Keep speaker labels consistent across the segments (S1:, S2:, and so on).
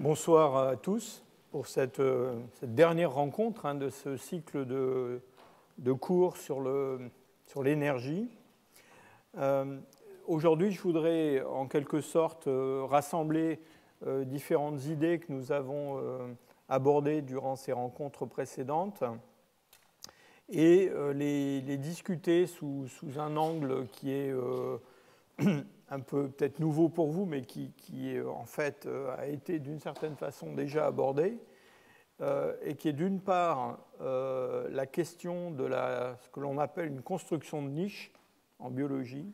S1: Bonsoir à tous pour cette dernière rencontre de ce cycle de cours sur l'énergie. Aujourd'hui, je voudrais en quelque sorte rassembler différentes idées que nous avons abordées durant ces rencontres précédentes et les discuter sous un angle qui est un peu peut-être nouveau pour vous, mais qui en fait a été d'une certaine façon déjà abordé, et qui est d'une part la question de ce que l'on appelle une construction de niche en biologie,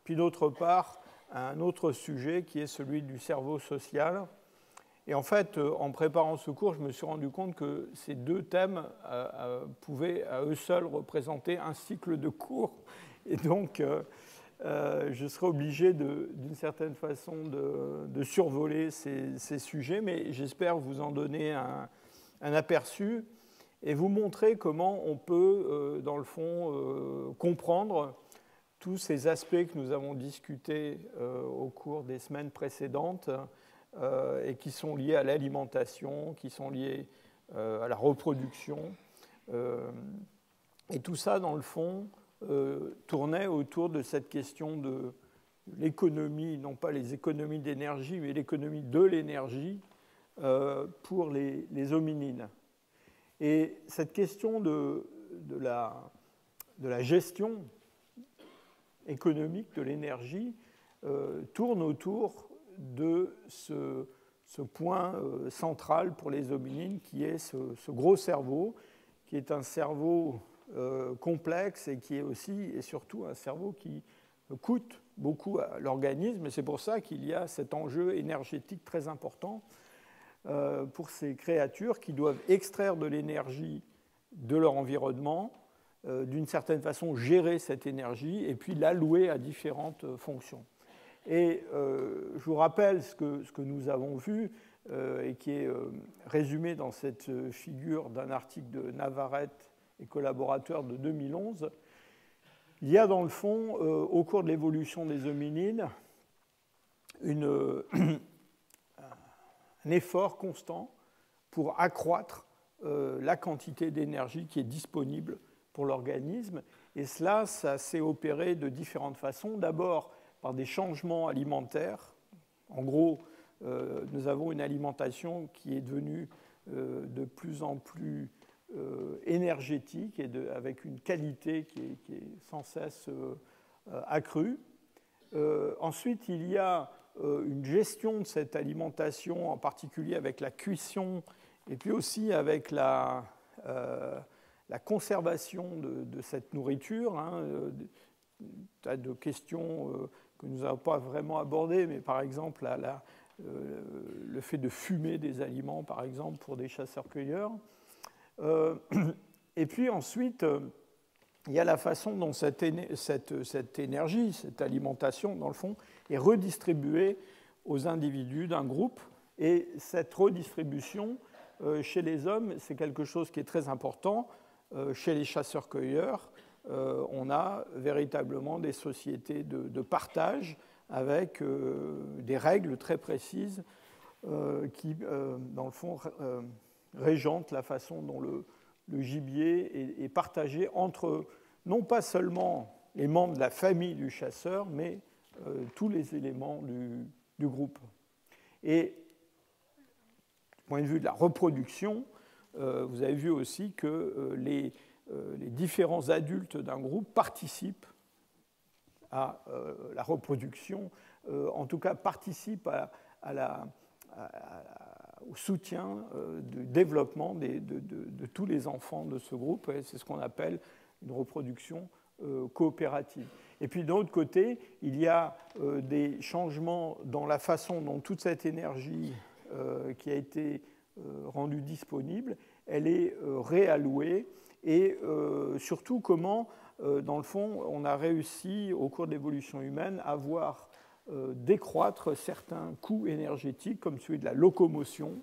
S1: puis d'autre part un autre sujet qui est celui du cerveau social. Et en fait, en préparant ce cours, je me suis rendu compte que ces deux thèmes pouvaient à eux seuls représenter un cycle de cours, et donc je serai obligé d'une certaine façon de survoler ces sujets, mais j'espère vous en donner un aperçu et vous montrer comment on peut, dans le fond, comprendre tous ces aspects que nous avons discutés au cours des semaines précédentes et qui sont liés à l'alimentation, qui sont liés à la reproduction. Et tout ça, dans le fond, tournait autour de cette question de l'économie, non pas les économies d'énergie, mais l'économie de l'énergie pour les hominines. Et cette question de la gestion économique de l'énergie tourne autour de ce point central pour les hominines, qui est ce gros cerveau, qui est un cerveau complexe et qui est aussi et surtout un cerveau qui coûte beaucoup à l'organisme. Et c'est pour ça qu'il y a cet enjeu énergétique très important pour ces créatures qui doivent extraire de l'énergie de leur environnement, d'une certaine façon gérer cette énergie et puis l'allouer à différentes fonctions. Et je vous rappelle ce que nous avons vu et qui est résumé dans cette figure d'un article de Navarrete et collaborateurs de 2011. Il y a dans le fond, au cours de l'évolution des hominines, un effort constant pour accroître la quantité d'énergie qui est disponible pour l'organisme. Et cela, ça s'est opéré de différentes façons. D'abord, par des changements alimentaires. En gros, nous avons une alimentation qui est devenue de plus en plus énergétique et avec une qualité qui est sans cesse accrue. Ensuite, il y a une gestion de cette alimentation, en particulier avec la cuisson et puis aussi avec la conservation de cette nourriture. Tas de questions que nous n'avons pas vraiment abordées, mais par exemple le fait de fumer des aliments, par exemple, pour des chasseurs-cueilleurs. Et puis ensuite, il y a la façon dont cette énergie, cette alimentation, dans le fond, est redistribuée aux individus d'un groupe. Et cette redistribution, chez les hommes, c'est quelque chose qui est très important. Chez les chasseurs-cueilleurs, on a véritablement des sociétés de partage avec des règles très précises qui, dans le fond, régentent la façon dont le gibier est partagé entre non pas seulement les membres de la famille du chasseur, mais tous les éléments du groupe. Et du point de vue de la reproduction, vous avez vu aussi que les différents adultes d'un groupe participent à la reproduction, en tout cas participent au soutien du développement de tous les enfants de ce groupe. Et c'est ce qu'on appelle une reproduction coopérative. Et puis de l'autre côté, il y a des changements dans la façon dont toute cette énergie qui a été rendue disponible, elle est réallouée, et surtout comment, dans le fond, on a réussi au cours de l'évolution humaine à voir décroître certains coûts énergétiques, comme celui de la locomotion.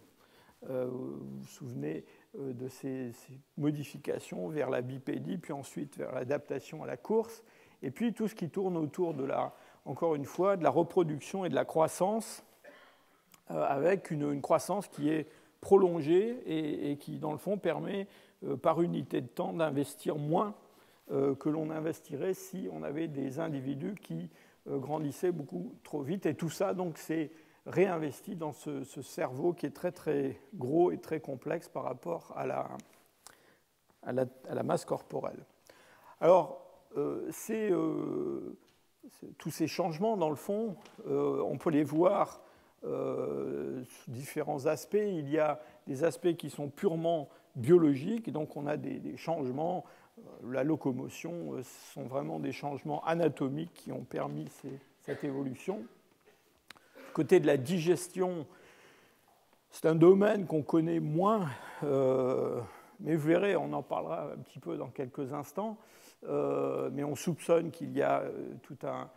S1: Vous vous souvenez de ces modifications vers la bipédie, puis ensuite vers l'adaptation à la course, et puis tout ce qui tourne autour de encore une fois, de la reproduction et de la croissance, avec une croissance qui est prolongée et qui, dans le fond, permet, par unité de temps, d'investir moins que l'on investirait si on avait des individus qui grandissaient beaucoup trop vite. Et tout ça, donc, c'est réinvesti dans ce cerveau qui est très, très gros et très complexe par rapport à la masse corporelle. Alors, tous ces changements, dans le fond, on peut les voir sous différents aspects. Il y a des aspects qui sont purement biologiques, donc on a des changements. La locomotion sont vraiment des changements anatomiques qui ont permis cette évolution. Côté de la digestion, c'est un domaine qu'on connaît moins, mais vous verrez, on en parlera un petit peu dans quelques instants, mais on soupçonne qu'il y a tout un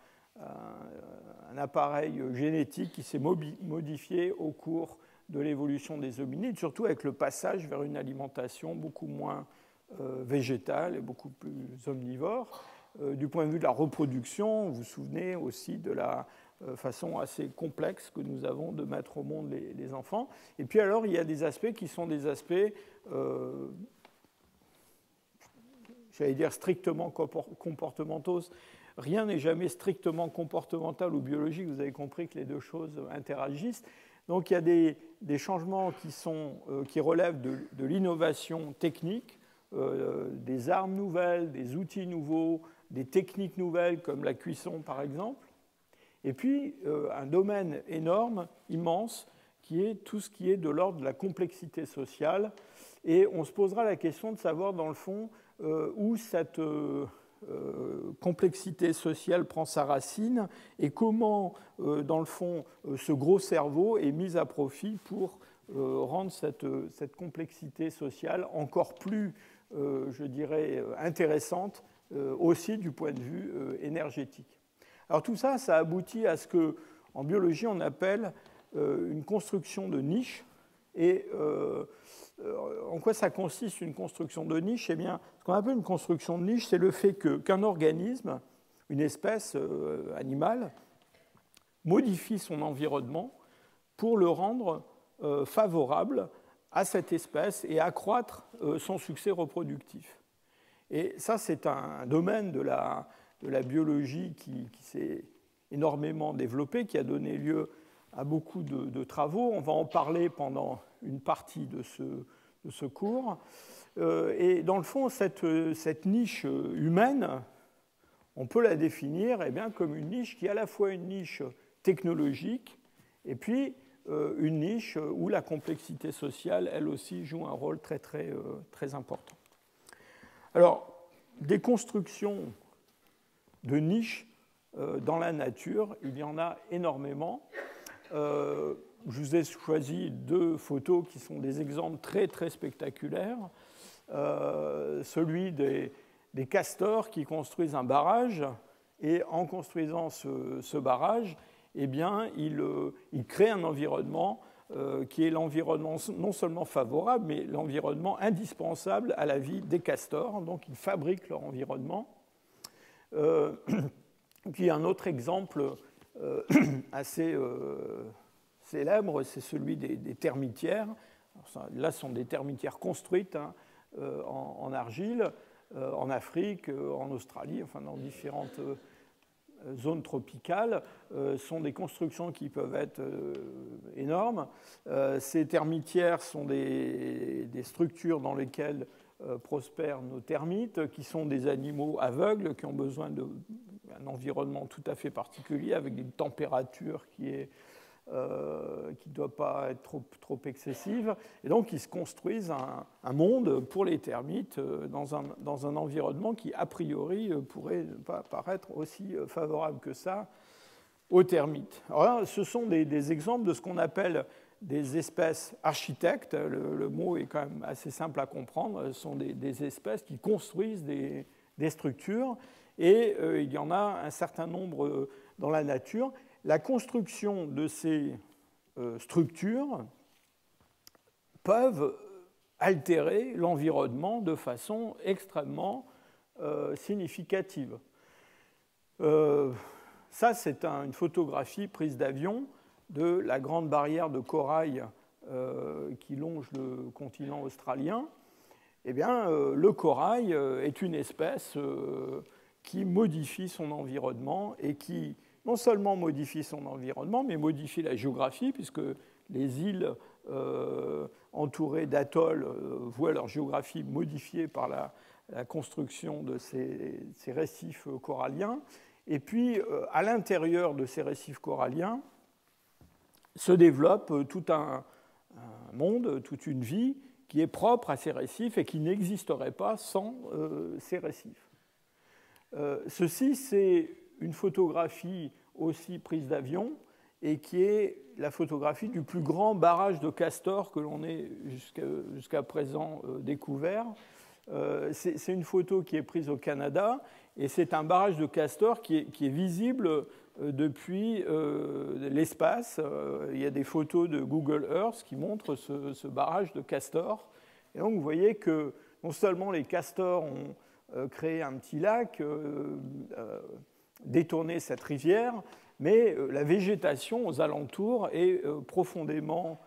S1: appareil génétique qui s'est modifié au cours de l'évolution des hominides, surtout avec le passage vers une alimentation beaucoup moins végétale et beaucoup plus omnivore. Du point de vue de la reproduction, vous vous souvenez aussi de la façon assez complexe que nous avons de mettre au monde les enfants. Et puis alors, il y a des aspects qui sont des aspects, j'allais dire, strictement comportementaux. Rien n'est jamais strictement comportemental ou biologique. Vous avez compris que les deux choses interagissent. Donc il y a des changements qui relèvent de l'innovation technique, des armes nouvelles, des outils nouveaux, des techniques nouvelles comme la cuisson par exemple. Et puis un domaine énorme, immense, qui est tout ce qui est de l'ordre de la complexité sociale. Et on se posera la question de savoir dans le fond où cette complexité sociale prend sa racine et comment, dans le fond, ce gros cerveau est mis à profit pour rendre cette complexité sociale encore plus, je dirais, intéressante aussi du point de vue énergétique. Alors tout ça, ça aboutit à ce qu'en biologie, on appelle une construction de niche. Et en quoi ça consiste une construction de niche? Eh bien, ce qu'on appelle une construction de niche, c'est le fait qu'un organisme, une espèce animale, modifie son environnement pour le rendre favorable à cette espèce et accroître son succès reproductif. Et ça, c'est un domaine de la biologie qui s'est énormément développé, qui a donné lieu à beaucoup de travaux. On va en parler pendant une partie de ce cours. Et dans le fond, cette niche humaine, on peut la définir comme une niche qui est à la fois une niche technologique et puis une niche où la complexité sociale, elle aussi, joue un rôle très, très, très important. Alors, des constructions de niches dans la nature, il y en a énormément. Je vous ai choisi deux photos qui sont des exemples très, très spectaculaires. Celui des castors qui construisent un barrage, et en construisant ce barrage, eh bien, ils créent un environnement qui est l'environnement non seulement favorable, mais l'environnement indispensable à la vie des castors. Donc, ils fabriquent leur environnement. Puis, un autre exemple assez célèbre, c'est celui des termitières. Là, ce sont des termitières construites en argile, en Afrique, en Australie, enfin dans différentes zones tropicales. Sont des constructions qui peuvent être énormes. Ces termitières sont des structures dans lesquelles prospèrent nos termites, qui sont des animaux aveugles, qui ont besoin d'un environnement tout à fait particulier, avec une température qui ne doit pas être trop excessive. Et donc, ils se construisent un monde pour les termites dans un environnement qui, a priori, pourrait ne pas paraître aussi favorable que ça aux termites. Alors là, ce sont des exemples de ce qu'on appelle des espèces architectes. Le mot est quand même assez simple à comprendre. Ce sont des espèces qui construisent des structures, et il y en a un certain nombre dans la nature. La construction de ces structures peuvent altérer l'environnement de façon extrêmement significative. Ça, c'est une photographie prise d'avion de la grande barrière de corail qui longe le continent australien, eh bien, le corail est une espèce qui modifie son environnement et qui non seulement modifie son environnement, mais modifie la géographie, puisque les îles entourées d'atolls voient leur géographie modifiée par la construction de ces récifs coralliens. Et puis, à l'intérieur de ces récifs coralliens, se développe tout un monde, toute une vie qui est propre à ces récifs et qui n'existerait pas sans ces récifs. Ceci, c'est une photographie aussi prise d'avion et qui est la photographie du plus grand barrage de castors que l'on ait jusqu'à présent découvert. C'est une photo qui est prise au Canada et c'est un barrage de castors qui est visible depuis l'espace. Il y a des photos de Google Earth qui montrent ce barrage de castors. Et donc vous voyez que non seulement les castors ont créé un petit lac, détourné cette rivière, mais la végétation aux alentours est profondément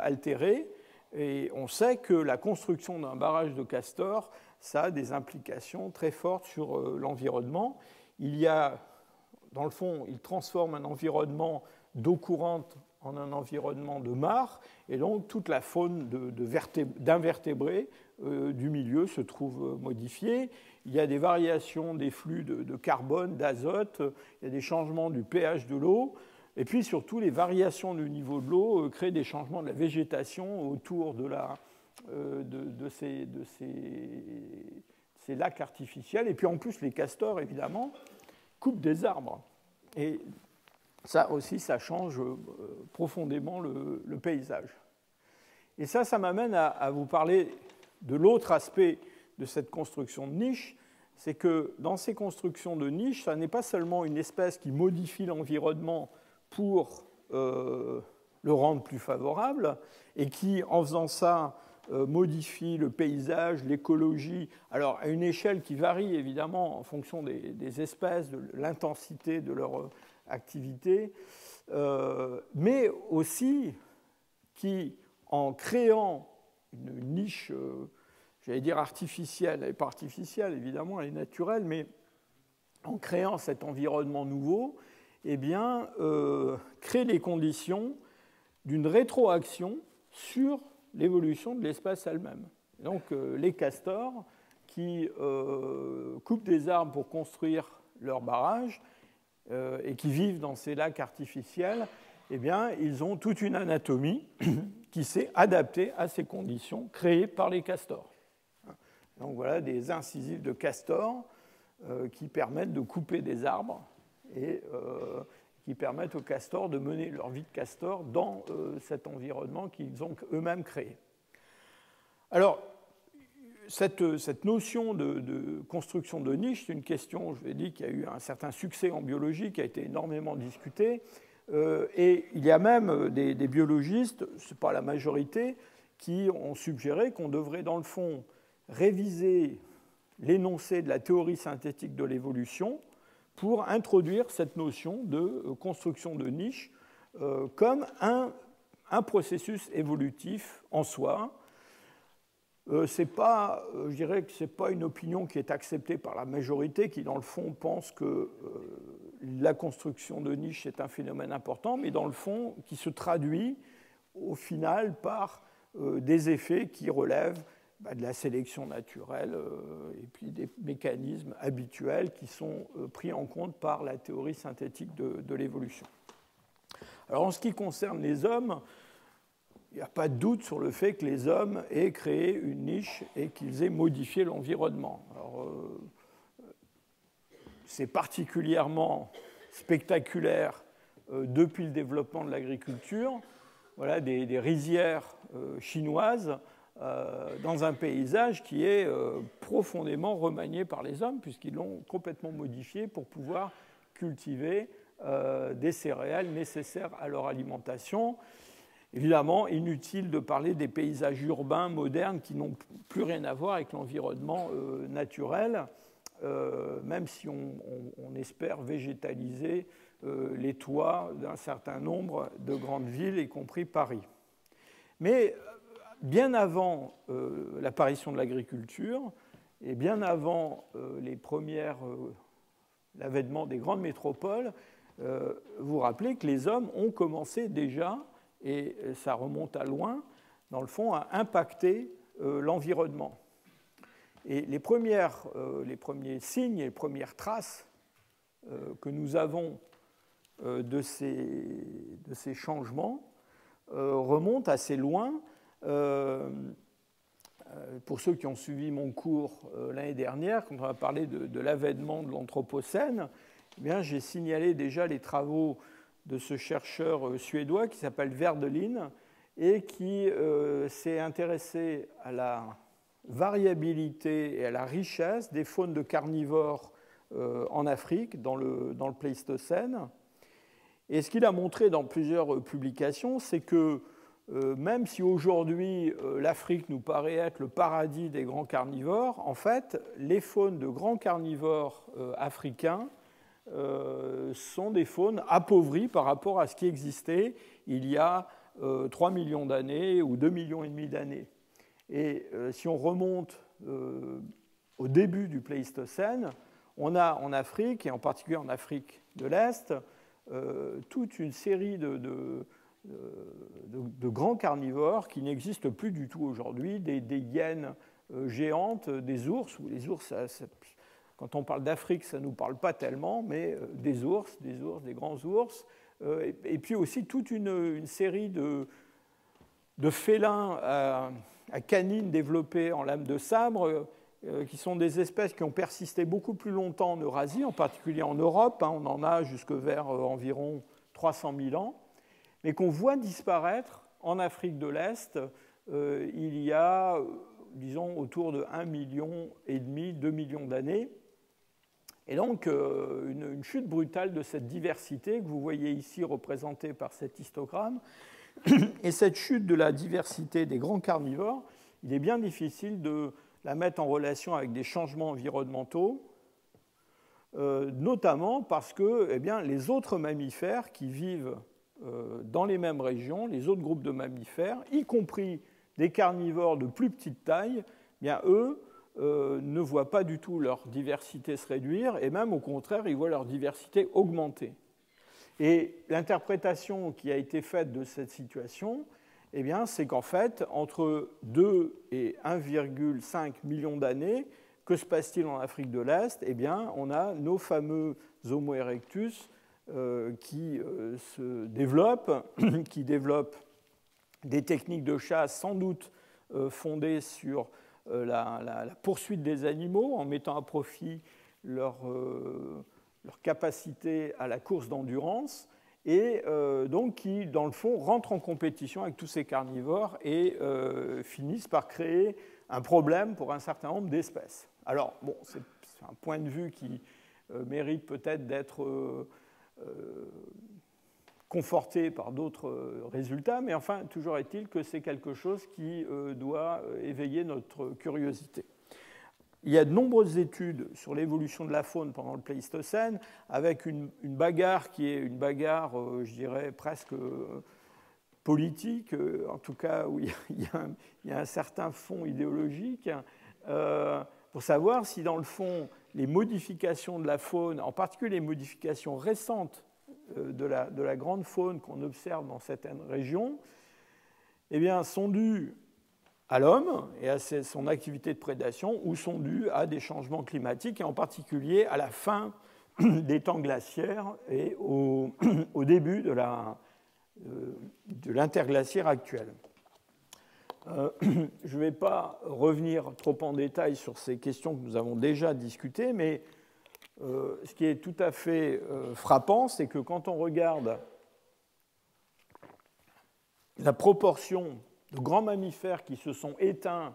S1: altérée. Et on sait que la construction d'un barrage de castors, ça a des implications très fortes sur l'environnement. Il y a, dans le fond, il transforme un environnement d'eau courante en un environnement de mare, et donc toute la faune d'invertébrés du milieu se trouve modifiée. Il y a des variations des flux de carbone, d'azote, il y a des changements du pH de l'eau, et puis surtout les variations du niveau de l'eau créent des changements de la végétation autour de ces lacs artificiels. Et puis en plus, les castors, évidemment, coupent des arbres. Et ça aussi, ça change profondément le paysage. Et ça m'amène à vous parler de l'autre aspect de cette construction de niche, c'est que dans ces constructions de niche, ça n'est pas seulement une espèce qui modifie l'environnement pour le rendre plus favorable, et qui, en faisant ça, modifie le paysage, l'écologie, alors à une échelle qui varie évidemment en fonction des espèces, de l'intensité de leur activité, mais aussi qui, en créant une niche, j'allais dire artificielle, elle n'est pas artificielle évidemment, elle est naturelle, mais en créant cet environnement nouveau, eh bien, crée les conditions d'une rétroaction sur l'évolution de l'espèce elle-même. Donc les castors qui coupent des arbres pour construire leurs barrages et qui vivent dans ces lacs artificiels, eh bien, ils ont toute une anatomie qui s'est adaptée à ces conditions créées par les castors. Donc voilà des incisives de castors qui permettent de couper des arbres et qui permettent aux castors de mener leur vie de castor dans cet environnement qu'ils ont eux-mêmes créé. Alors, cette notion de construction de niche, c'est une question, je l'ai dit, qui a eu un certain succès en biologie, qui a été énormément discutée. Et il y a même des biologistes, ce n'est pas la majorité, qui ont suggéré qu'on devrait, dans le fond, réviser l'énoncé de la théorie synthétique de l'évolution pour introduire cette notion de construction de niche comme un processus évolutif en soi. Je dirais que ce n'est pas une opinion qui est acceptée par la majorité, qui dans le fond pense que la construction de niche est un phénomène important, mais dans le fond qui se traduit au final par des effets qui relèvent de la sélection naturelle et puis des mécanismes habituels qui sont pris en compte par la théorie synthétique de l'évolution. Alors en ce qui concerne les hommes, il n'y a pas de doute sur le fait que les hommes aient créé une niche et qu'ils aient modifié l'environnement. Alors, c'est particulièrement spectaculaire depuis le développement de l'agriculture. Voilà des rizières chinoises dans un paysage qui est profondément remanié par les hommes, puisqu'ils l'ont complètement modifié pour pouvoir cultiver des céréales nécessaires à leur alimentation. Évidemment, inutile de parler des paysages urbains modernes qui n'ont plus rien à voir avec l'environnement naturel, même si on espère végétaliser les toits d'un certain nombre de grandes villes, y compris Paris. Mais bien avant l'apparition de l'agriculture et bien avant l'avènement des grandes métropoles, vous vous rappelez que les hommes ont commencé déjà, et ça remonte à loin, dans le fond, à impacter l'environnement. Et les premiers signes et les premières traces que nous avons de ces changements remontent assez loin. Pour ceux qui ont suivi mon cours l'année dernière, quand on a parlé de l'avènement de l'Anthropocène, eh bien, j'ai signalé déjà les travaux de ce chercheur suédois qui s'appelle Verdelin et qui s'est intéressé à la variabilité et à la richesse des faunes de carnivores en Afrique dans le Pléistocène. Et ce qu'il a montré dans plusieurs publications, c'est que même si aujourd'hui l'Afrique nous paraît être le paradis des grands carnivores, en fait, les faunes de grands carnivores africains sont des faunes appauvries par rapport à ce qui existait il y a 3 millions d'années ou 2,5 millions d'années. Et si on remonte au début du Pléistocène, on a en Afrique, et en particulier en Afrique de l'Est, toute une série de grands carnivores qui n'existent plus du tout aujourd'hui, des hyènes géantes, des ours, ou les ours, quand on parle d'Afrique, ça ne nous parle pas tellement, mais des ours, des grands ours, et puis aussi toute une série de félins à canines développées en lame de sabre, qui sont des espèces qui ont persisté beaucoup plus longtemps en Eurasie, en particulier en Europe, on en a jusque vers environ 300 000 ans, mais qu'on voit disparaître en Afrique de l'Est il y a, disons, autour de 1,5 million, 2 millions d'années. Et donc, une chute brutale de cette diversité que vous voyez ici représentée par cet histogramme. Et cette chute de la diversité des grands carnivores, il est bien difficile de la mettre en relation avec des changements environnementaux, notamment parce que les autres mammifères qui vivent dans les mêmes régions, les autres groupes de mammifères, y compris des carnivores de plus petite taille, eux ne voient pas du tout leur diversité se réduire, et même au contraire, ils voient leur diversité augmenter. Et l'interprétation qui a été faite de cette situation, c'est qu'en fait, entre 2 et 1,5 million d'années, que se passe-t-il en Afrique de l'Est ? On a nos fameux Homo erectus qui se développent, qui développent des techniques de chasse sans doute fondées sur la poursuite des animaux, en mettant à profit leur capacité à la course d'endurance, et donc qui, dans le fond, rentrent en compétition avec tous ces carnivores et finissent par créer un problème pour un certain nombre d'espèces. Alors, bon, c'est un point de vue qui mérite peut-être d'être conforté par d'autres résultats, mais enfin, toujours est-il que c'est quelque chose qui doit éveiller notre curiosité. Il y a de nombreuses études sur l'évolution de la faune pendant le Pléistocène, avec une bagarre qui est une bagarre, je dirais, presque politique, en tout cas où il y a un certain fond idéologique, pour savoir si, dans le fond, les modifications de la faune, en particulier les modifications récentes de la grande faune qu'on observe dans certaines régions, sont dues à l'homme et à son activité de prédation, ou sont dues à des changements climatiques, et en particulier à la fin des temps glaciaires et au début de l'interglaciaire actuel. Je ne vais pas revenir trop en détail sur ces questions que nous avons déjà discutées, mais ce qui est tout à fait frappant, c'est que quand on regarde la proportion de grands mammifères qui se sont éteints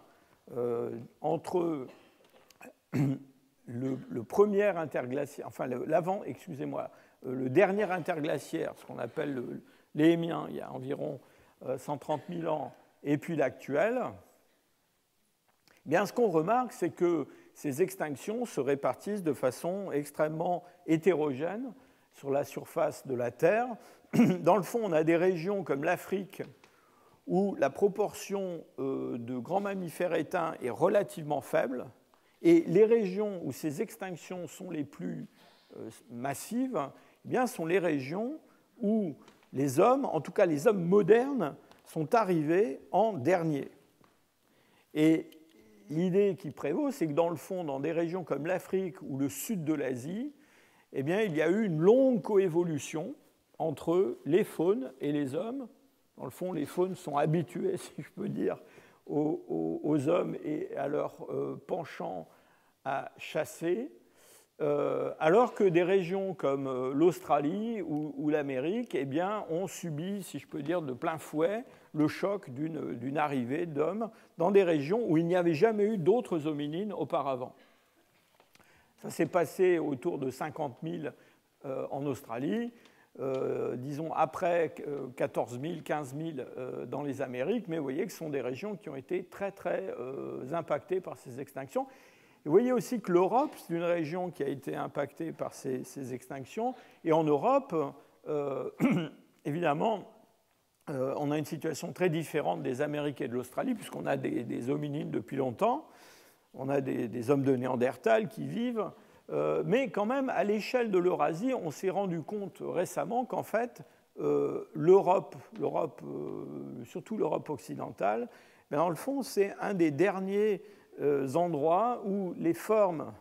S1: entre le premier interglaciaire, enfin le dernier interglaciaire, ce qu'on appelle l'Éhémien, il y a environ 130 000 ans, et puis l'actuel, ce qu'on remarque, c'est que ces extinctions se répartissent de façon extrêmement hétérogène sur la surface de la Terre. Dans le fond, on a des régions comme l'Afrique où la proportion de grands mammifères éteints est relativement faible, et les régions où ces extinctions sont les plus massives, eh bien, sont les régions où les hommes, en tout cas les hommes modernes, sont arrivés en dernier. Et l'idée qui prévaut, c'est que dans le fond, dans des régions comme l'Afrique ou le sud de l'Asie, eh bien, il y a eu une longue coévolution entre les faunes et les hommes. Dans le fond, les faunes sont habitués, si je peux dire, aux hommes et à leur penchant à chasser, alors que des régions comme l'Australie ou l'Amérique, eh bien, ont subi, si je peux dire, de plein fouet le choc d'une arrivée d'hommes dans des régions où il n'y avait jamais eu d'autres hominines auparavant. Ça s'est passé autour de 50 000 en Australie, disons après 14 000, 15 000 dans les Amériques, mais vous voyez que ce sont des régions qui ont été très, très impactées par ces extinctions. Et vous voyez aussi que l'Europe, c'est une région qui a été impactée par ces extinctions, et en Europe, évidemment, on a une situation très différente des Amériques et de l'Australie, puisqu'on a des hominines depuis longtemps, on a des hommes de Néandertal qui vivent, mais quand même, à l'échelle de l'Eurasie, on s'est rendu compte récemment qu'en fait, l'Europe, surtout l'Europe occidentale, dans le fond, c'est un des derniers endroits où les formes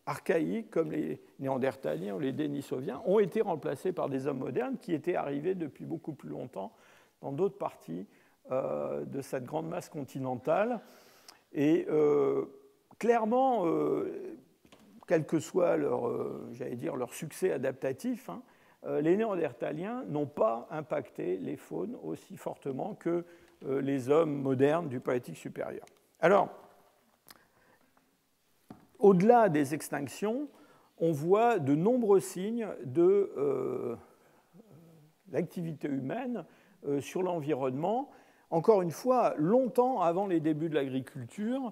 S1: archaïques, comme les Néandertaliens ou les Denisoviens, ont été remplacées par des hommes modernes qui étaient arrivés depuis beaucoup plus longtemps dans d'autres parties de cette grande masse continentale. Et clairement, quel que soit leur succès adaptatif, les Néandertaliens n'ont pas impacté les faunes aussi fortement que les hommes modernes du Paléolithique supérieur. Alors, au-delà des extinctions, on voit de nombreux signes de l'activité humaine sur l'environnement, encore une fois, longtemps avant les débuts de l'agriculture,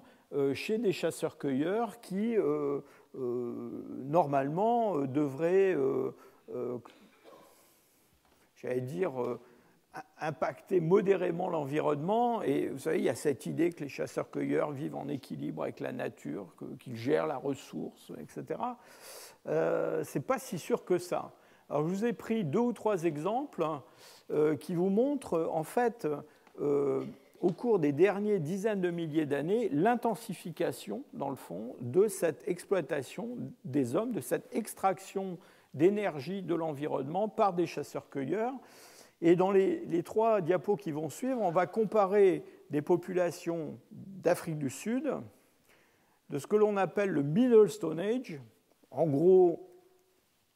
S1: chez des chasseurs-cueilleurs qui, normalement, devraient, impacter modérément l'environnement. Et vous savez, il y a cette idée que les chasseurs-cueilleurs vivent en équilibre avec la nature, qu'ils gèrent la ressource, etc. C'est pas si sûr que ça. Alors, je vous ai pris 2 ou 3 exemples qui vous montrent, en fait, au cours des dernières dizaines de milliers d'années, l'intensification, dans le fond, de cette exploitation des hommes, de cette extraction d'énergie de l'environnement par des chasseurs-cueilleurs. Et dans les 3 diapos qui vont suivre, on va comparer des populations d'Afrique du Sud, de ce que l'on appelle le Middle Stone Age. En gros,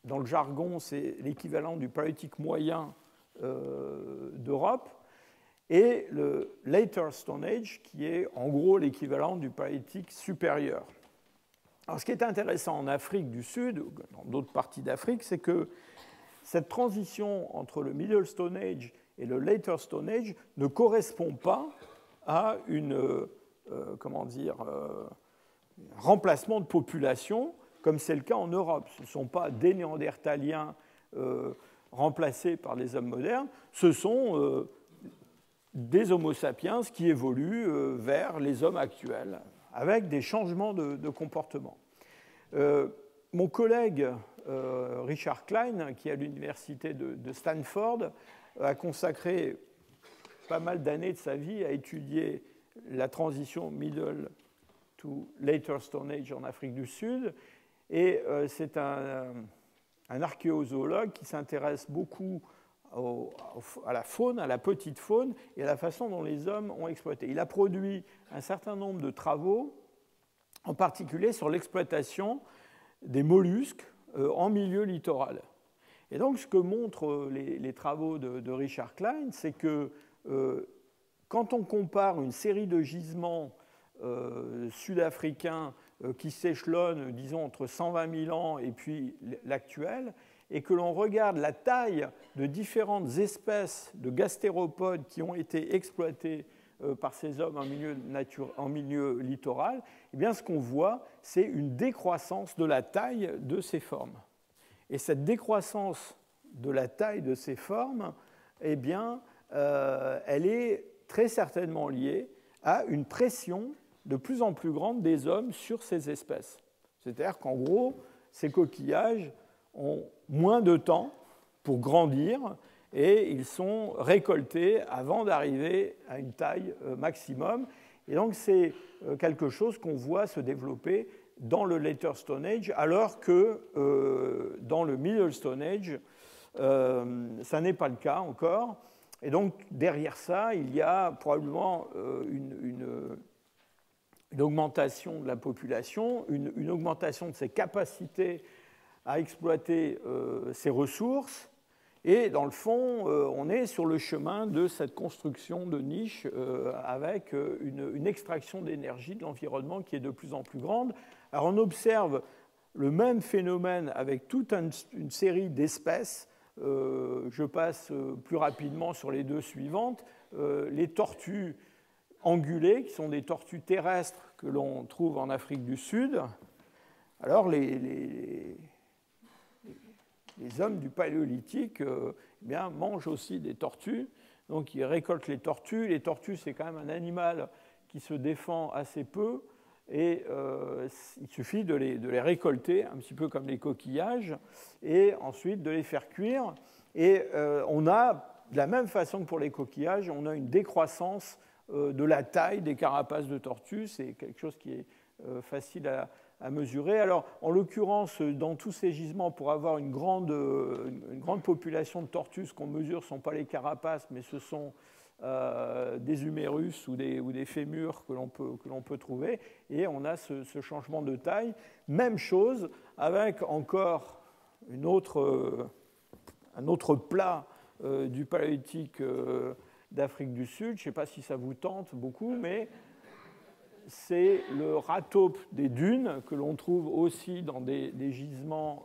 S1: dans le jargon, c'est l'équivalent du Paléolithique moyen d'Europe, et le Later Stone Age, qui est en gros l'équivalent du Paléolithique supérieur. Alors, ce qui est intéressant en Afrique du Sud, ou dans d'autres parties d'Afrique, c'est que cette transition entre le Middle Stone Age et le Later Stone Age ne correspond pas à un remplacement de population, comme c'est le cas en Europe. Ce ne sont pas des Néandertaliens remplacés par les hommes modernes, ce sont des Homo sapiens qui évoluent vers les hommes actuels, avec des changements de comportement. Mon collègue Richard Klein, qui est à l'université de Stanford, a consacré pas mal d'années de sa vie à étudier la transition Middle to Later Stone Age en Afrique du Sud. Et c'est un archéozoologue qui s'intéresse beaucoup à la faune, à la petite faune, et à la façon dont les hommes ont exploité. Il a produit un certain nombre de travaux, en particulier sur l'exploitation des mollusques en milieu littoral. Et donc, ce que montrent les travaux de Richard Klein, c'est que quand on compare une série de gisements sud-africains qui s'échelonnent, disons, entre 120 000 ans et puis l'actuel, et que l'on regarde la taille de différentes espèces de gastéropodes qui ont été exploitées par ces hommes en milieu littoral, eh bien, ce qu'on voit, c'est une décroissance de la taille de ces formes. Et cette décroissance de la taille de ces formes, eh bien, elle est très certainement liée à une pression de plus en plus grande des hommes sur ces espèces. C'est-à-dire qu'en gros, ces coquillages ont moins de temps pour grandir et ils sont récoltés avant d'arriver à une taille maximum. Et donc, c'est quelque chose qu'on voit se développer dans le Later Stone Age, alors que dans le Middle Stone Age, ça n'est pas le cas encore. Et donc, derrière ça, il y a probablement une augmentation de la population, une augmentation de ses capacités à exploiter ces ressources. Et dans le fond, on est sur le chemin de cette construction de niches avec une extraction d'énergie de l'environnement qui est de plus en plus grande. Alors on observe le même phénomène avec toute une série d'espèces. Je passe plus rapidement sur les deux suivantes. Les tortues angulées, qui sont des tortues terrestres que l'on trouve en Afrique du Sud. Alors les hommes du Paléolithique eh bien, mangent aussi des tortues, donc ils récoltent les tortues. Les tortues, c'est quand même un animal qui se défend assez peu, et il suffit de les récolter, un petit peu comme les coquillages, et ensuite de les faire cuire. Et on a, de la même façon que pour les coquillages, on a une décroissance de la taille des carapaces de tortues. C'est quelque chose qui est facile à mesurer. Alors, en l'occurrence, dans tous ces gisements, pour avoir une grande population de tortues, ce qu'on mesure ne sont pas les carapaces, mais ce sont des humérus ou des fémurs que l'on peut trouver. Et on a ce changement de taille. Même chose avec encore un autre plat du Paléolithique d'Afrique du Sud. Je ne sais pas si ça vous tente beaucoup, mais c'est le ratope des dunes que l'on trouve aussi dans des gisements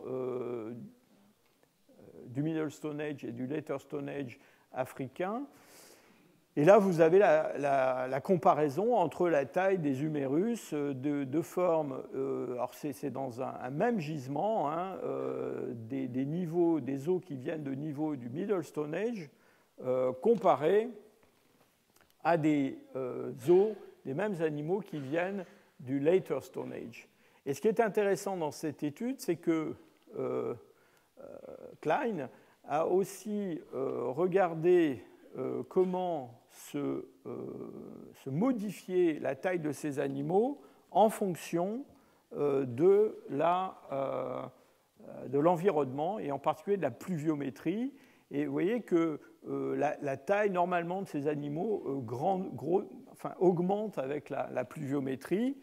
S1: du Middle Stone Age et du Later Stone Age africain. Et là, vous avez la comparaison entre la taille des humérus de forme, alors c'est dans un même gisement, hein, des niveaux, des os qui viennent de niveaux du Middle Stone Age, comparés à des os des mêmes animaux qui viennent du Later Stone Age. Et ce qui est intéressant dans cette étude, c'est que Klein a aussi regardé comment se modifier la taille de ces animaux en fonction de l'environnement, et en particulier de la pluviométrie. Et vous voyez que la taille normalement de ces animaux augmente avec la pluviométrie,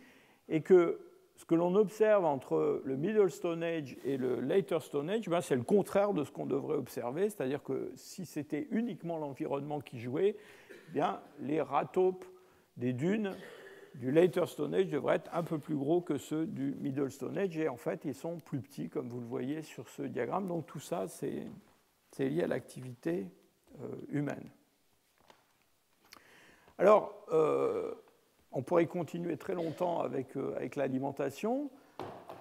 S1: et que ce que l'on observe entre le Middle Stone Age et le Later Stone Age, c'est le contraire de ce qu'on devrait observer, c'est-à-dire que si c'était uniquement l'environnement qui jouait, bien, les ratopes des dunes du Later Stone Age devraient être un peu plus gros que ceux du Middle Stone Age, et en fait, ils sont plus petits, comme vous le voyez sur ce diagramme. Donc tout ça, c'est lié à l'activité humaine. Alors, on pourrait continuer très longtemps avec l'alimentation.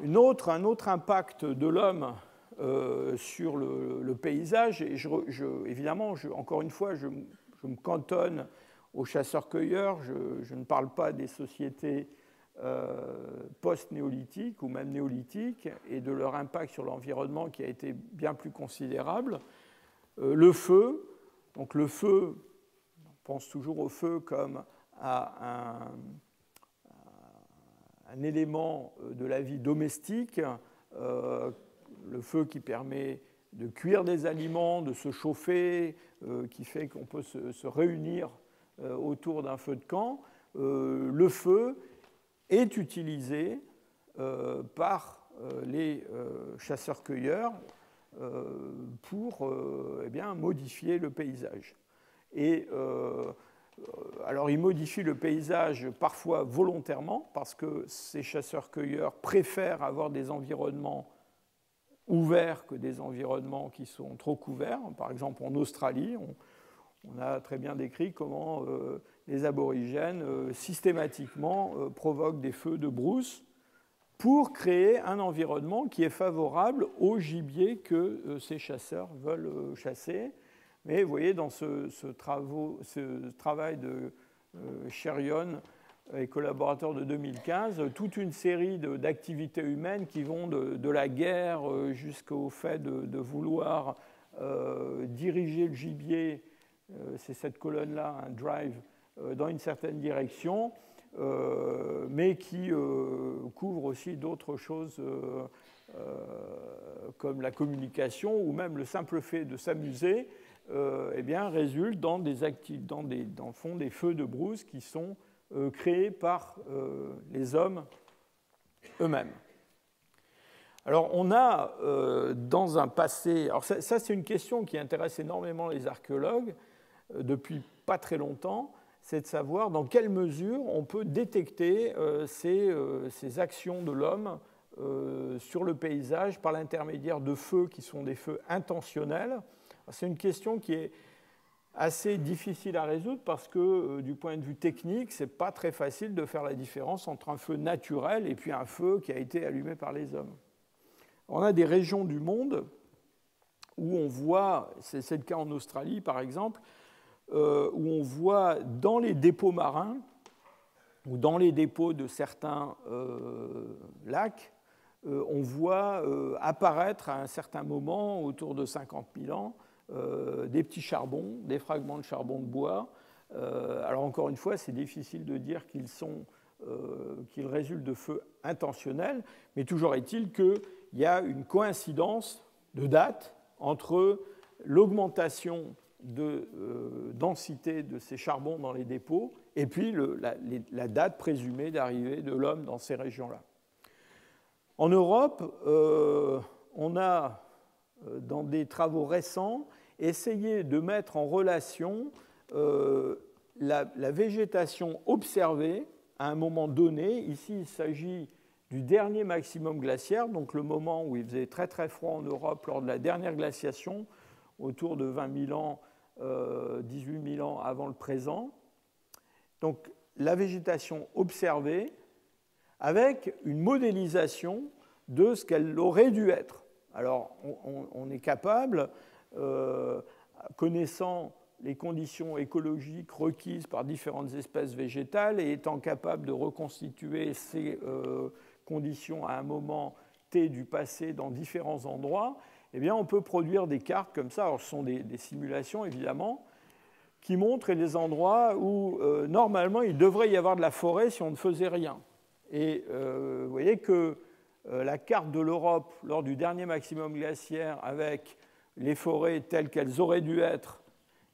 S1: Un autre impact de l'homme sur le paysage, et évidemment, encore une fois, je me cantonne aux chasseurs-cueilleurs, je ne parle pas des sociétés post-néolithiques ou même néolithiques, et de leur impact sur l'environnement qui a été bien plus considérable. Le feu, donc le feu, on pense toujours au feu comme à un élément de la vie domestique, le feu qui permet de cuire des aliments, de se chauffer, qui fait qu'on peut se réunir autour d'un feu de camp. Le feu est utilisé par les chasseurs-cueilleurs pour modifier le paysage. Et alors, ils modifient le paysage parfois volontairement, parce que ces chasseurs-cueilleurs préfèrent avoir des environnements ouverts que des environnements qui sont trop couverts. Par exemple, en Australie, on a très bien décrit comment les aborigènes systématiquement provoquent des feux de brousse pour créer un environnement qui est favorable au gibier que ces chasseurs veulent chasser. Mais vous voyez, dans ce travail de Cherion et collaborateurs de 2015, toute une série d'activités humaines qui vont de la guerre jusqu'au fait de vouloir diriger le gibier, c'est cette colonne-là, un drive, dans une certaine direction, mais qui couvre aussi d'autres choses comme la communication ou même le simple fait de s'amuser, eh bien, résulte dans le fond, des feux de brousse qui sont créés par les hommes eux-mêmes. Alors, on a dans un passé... Alors ça c'est une question qui intéresse énormément les archéologues depuis pas très longtemps, c'est de savoir dans quelle mesure on peut détecter ces actions de l'homme sur le paysage par l'intermédiaire de feux qui sont des feux intentionnels. C'est une question qui est assez difficile à résoudre parce que du point de vue technique, ce n'est pas très facile de faire la différence entre un feu naturel et puis un feu qui a été allumé par les hommes. On a des régions du monde où on voit, c'est le cas en Australie par exemple, où on voit dans les dépôts marins ou dans les dépôts de certains lacs, on voit apparaître à un certain moment, autour de 50 000 ans, des petits charbons, des fragments de charbon de bois. Alors encore une fois, c'est difficile de dire qu'ils résultent de feux intentionnels, mais toujours est-il qu'il y a une coïncidence de date entre l'augmentation de densité de ces charbons dans les dépôts et puis la date présumée d'arrivée de l'homme dans ces régions-là. En Europe, on a, dans des travaux récents, essayé de mettre en relation la végétation observée à un moment donné. Ici, il s'agit du dernier maximum glaciaire, donc le moment où il faisait très très froid en Europe lors de la dernière glaciation, autour de 20 000 ans, 18 000 ans avant le présent. Donc la végétation observée avec une modélisation de ce qu'elle aurait dû être. Alors on est capable, connaissant les conditions écologiques requises par différentes espèces végétales et étant capable de reconstituer ces conditions à un moment T du passé dans différents endroits, eh bien, on peut produire des cartes comme ça. Alors, ce sont des simulations, évidemment, qui montrent les endroits où, normalement, il devrait y avoir de la forêt si on ne faisait rien. Et vous voyez que la carte de l'Europe, lors du dernier maximum glaciaire, avec les forêts telles qu'elles auraient dû être,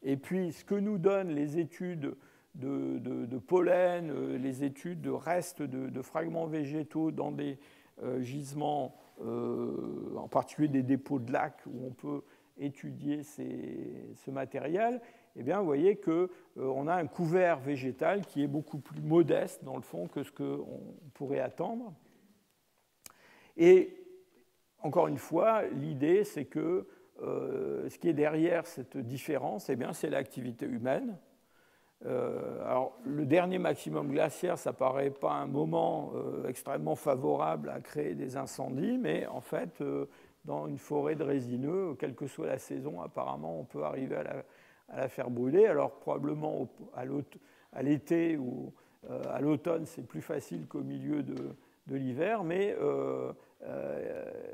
S1: et puis ce que nous donnent les études de pollen, les études de restes de fragments végétaux dans des gisements, en particulier des dépôts de lacs où on peut étudier ce matériel, eh bien, vous voyez qu'on a un couvert végétal qui est beaucoup plus modeste, dans le fond, que ce qu'on pourrait attendre. Et, encore une fois, l'idée, c'est que ce qui est derrière cette différence, eh bien, c'est l'activité humaine. Alors, le dernier maximum glaciaire, ça ne paraît pas un moment extrêmement favorable à créer des incendies, mais en fait, dans une forêt de résineux, quelle que soit la saison, apparemment, on peut arriver à la faire brûler. Alors, probablement à l'été ou à l'automne, c'est plus facile qu'au milieu de l'hiver, mais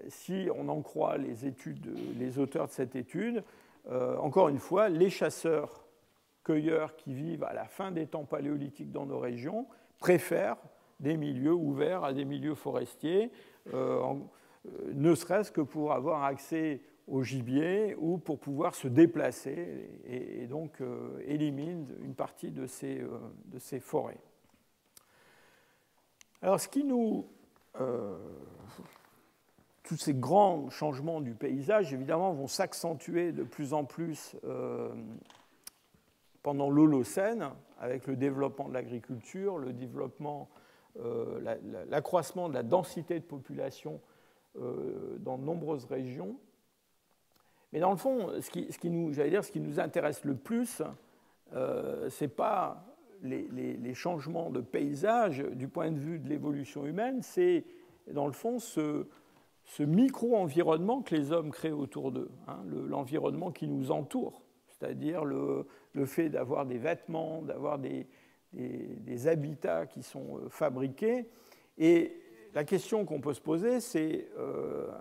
S1: si on en croit les auteurs de cette étude, encore une fois, les chasseurs-cueilleurs qui vivent à la fin des temps paléolithiques dans nos régions préfèrent des milieux ouverts à des milieux forestiers, ne serait-ce que pour avoir accès au gibier ou pour pouvoir se déplacer et donc élimine une partie de ces forêts. Alors, tous ces grands changements du paysage, évidemment, vont s'accentuer de plus en plus pendant l'Holocène, avec le développement de l'agriculture, le développement, l'accroissement de la densité de population dans de nombreuses régions. Mais dans le fond, ce qui nous intéresse le plus, ce n'est pas les changements de paysage du point de vue de l'évolution humaine, c'est dans le fond, ce micro-environnement que les hommes créent autour d'eux, hein, l'environnement qui nous entoure, c'est-à-dire le fait d'avoir des vêtements, d'avoir des habitats qui sont fabriqués. Et la question qu'on peut se poser, c'est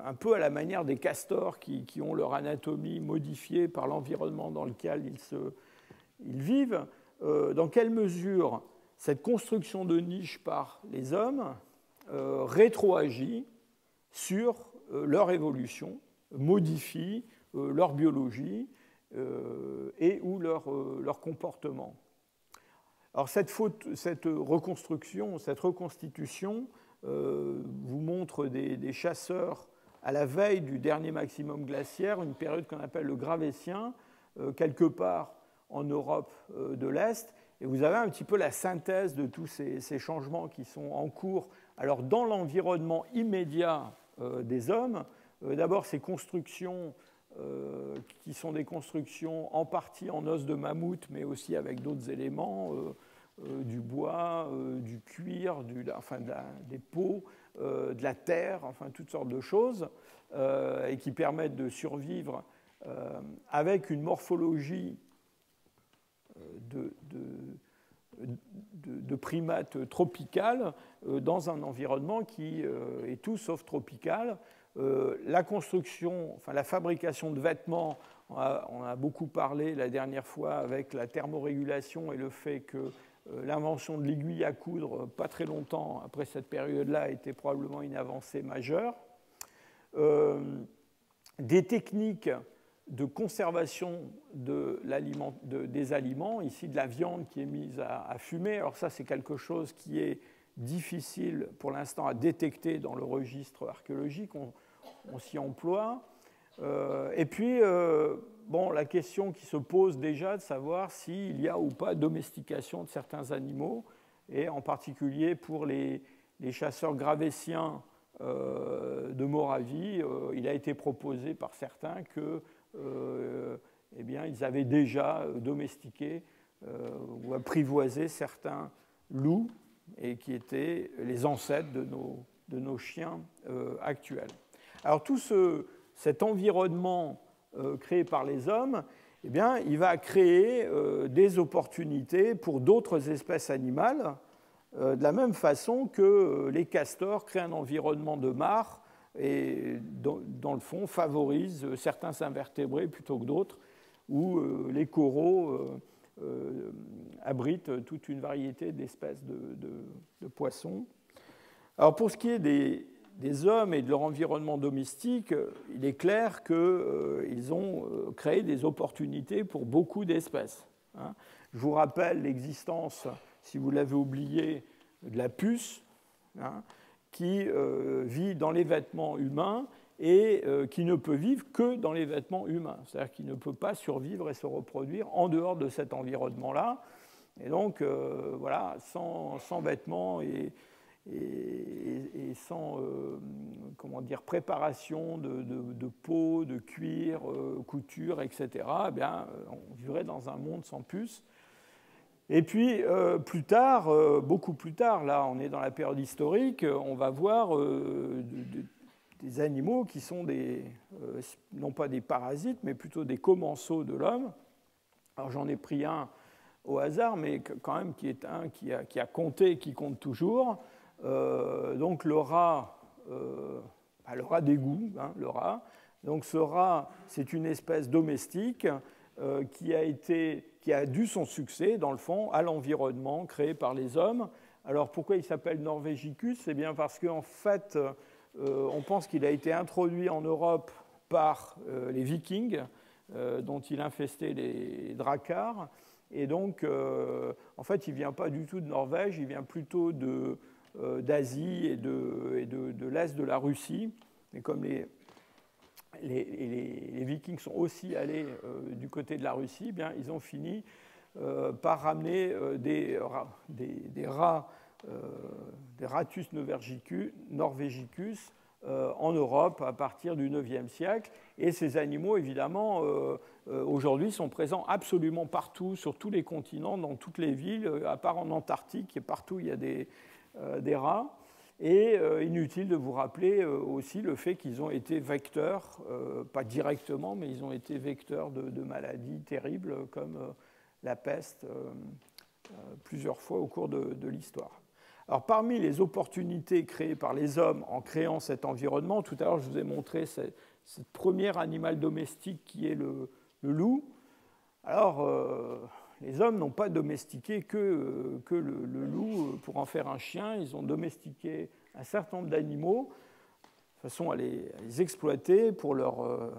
S1: un peu à la manière des castors qui ont leur anatomie modifiée par l'environnement dans lequel ils vivent, dans quelle mesure cette construction de niche par les hommes rétroagit sur leur évolution, modifie leur biologie et ou leur comportement. Alors cette reconstitution vous montre des chasseurs à la veille du dernier maximum glaciaire, une période qu'on appelle le Gravétien, quelque part en Europe de l'Est. Et vous avez un petit peu la synthèse de tous ces changements qui sont en cours. Alors dans l'environnement immédiat des hommes, d'abord ces constructions qui sont des constructions en partie en os de mammouth, mais aussi avec d'autres éléments, du bois, du cuir, des peaux, de la terre, enfin toutes sortes de choses, et qui permettent de survivre avec une morphologie de primates tropicales dans un environnement qui est tout sauf tropical. La construction, enfin la fabrication de vêtements, on a beaucoup parlé la dernière fois avec la thermorégulation et le fait que l'invention de l'aiguille à coudre, pas très longtemps après cette période-là, était probablement une avancée majeure. Des techniques de conservation des aliments, ici de la viande qui est mise à fumer. Alors ça, c'est quelque chose qui est difficile pour l'instant à détecter dans le registre archéologique. On s'y emploie. Et puis, la question qui se pose déjà de savoir s'il y a ou pas domestication de certains animaux, et en particulier pour les chasseurs gravétiens de Moravie, il a été proposé par certains que ils avaient déjà domestiqué ou apprivoisé certains loups et qui étaient les ancêtres de nos chiens actuels. Alors tout cet environnement créé par les hommes, il va créer des opportunités pour d'autres espèces animales, de la même façon que les castors créent un environnement de mares et, dans le fond, favorisent certains invertébrés plutôt que d'autres, où les coraux abritent toute une variété d'espèces de poissons. Alors pour ce qui est des hommes et de leur environnement domestique, il est clair qu'ils ont créé des opportunités pour beaucoup d'espèces. Je vous rappelle l'existence, si vous l'avez oublié, de la puce, qui vit dans les vêtements humains et qui ne peut vivre que dans les vêtements humains. C'est-à-dire qu'il ne peut pas survivre et se reproduire en dehors de cet environnement-là. Et donc, sans vêtements et sans préparation de peau, de cuir, couture, etc., on vivrait dans un monde sans puce. Et puis, plus tard, beaucoup plus tard, là, on est dans la période historique, on va voir des animaux qui sont non pas des parasites, mais plutôt des commensaux de l'homme. Alors, j'en ai pris un au hasard, mais quand même qui est un qui a compté et qui compte toujours. Donc, le rat d'égout, le rat. Donc, ce rat, c'est une espèce domestique qui a dû son succès, dans le fond, à l'environnement créé par les hommes. Alors, pourquoi il s'appelle Norvegicus ? C'est bien parce qu'en fait, on pense qu'il a été introduit en Europe par les Vikings, dont il infestait les dracars. Et donc, en fait, il ne vient pas du tout de Norvège, il vient plutôt d'Asie et de l'Est de la Russie. Mais comme les Vikings sont aussi allés du côté de la Russie, ils ont fini par ramener des rats, des Ratus norvegicus en Europe à partir du IXe siècle. Et ces animaux, évidemment, aujourd'hui sont présents absolument partout, sur tous les continents, dans toutes les villes, à part en Antarctique, et partout il y a des rats. Et inutile de vous rappeler aussi le fait qu'ils ont été vecteurs, pas directement, mais ils ont été vecteurs de maladies terribles comme la peste plusieurs fois au cours de l'histoire. Alors, parmi les opportunités créées par les hommes en créant cet environnement, tout à l'heure je vous ai montré ce premier animal domestique qui est le loup. Alors, les hommes n'ont pas domestiqué que le loup pour en faire un chien. Ils ont domestiqué un certain nombre d'animaux de façon à les exploiter pour leur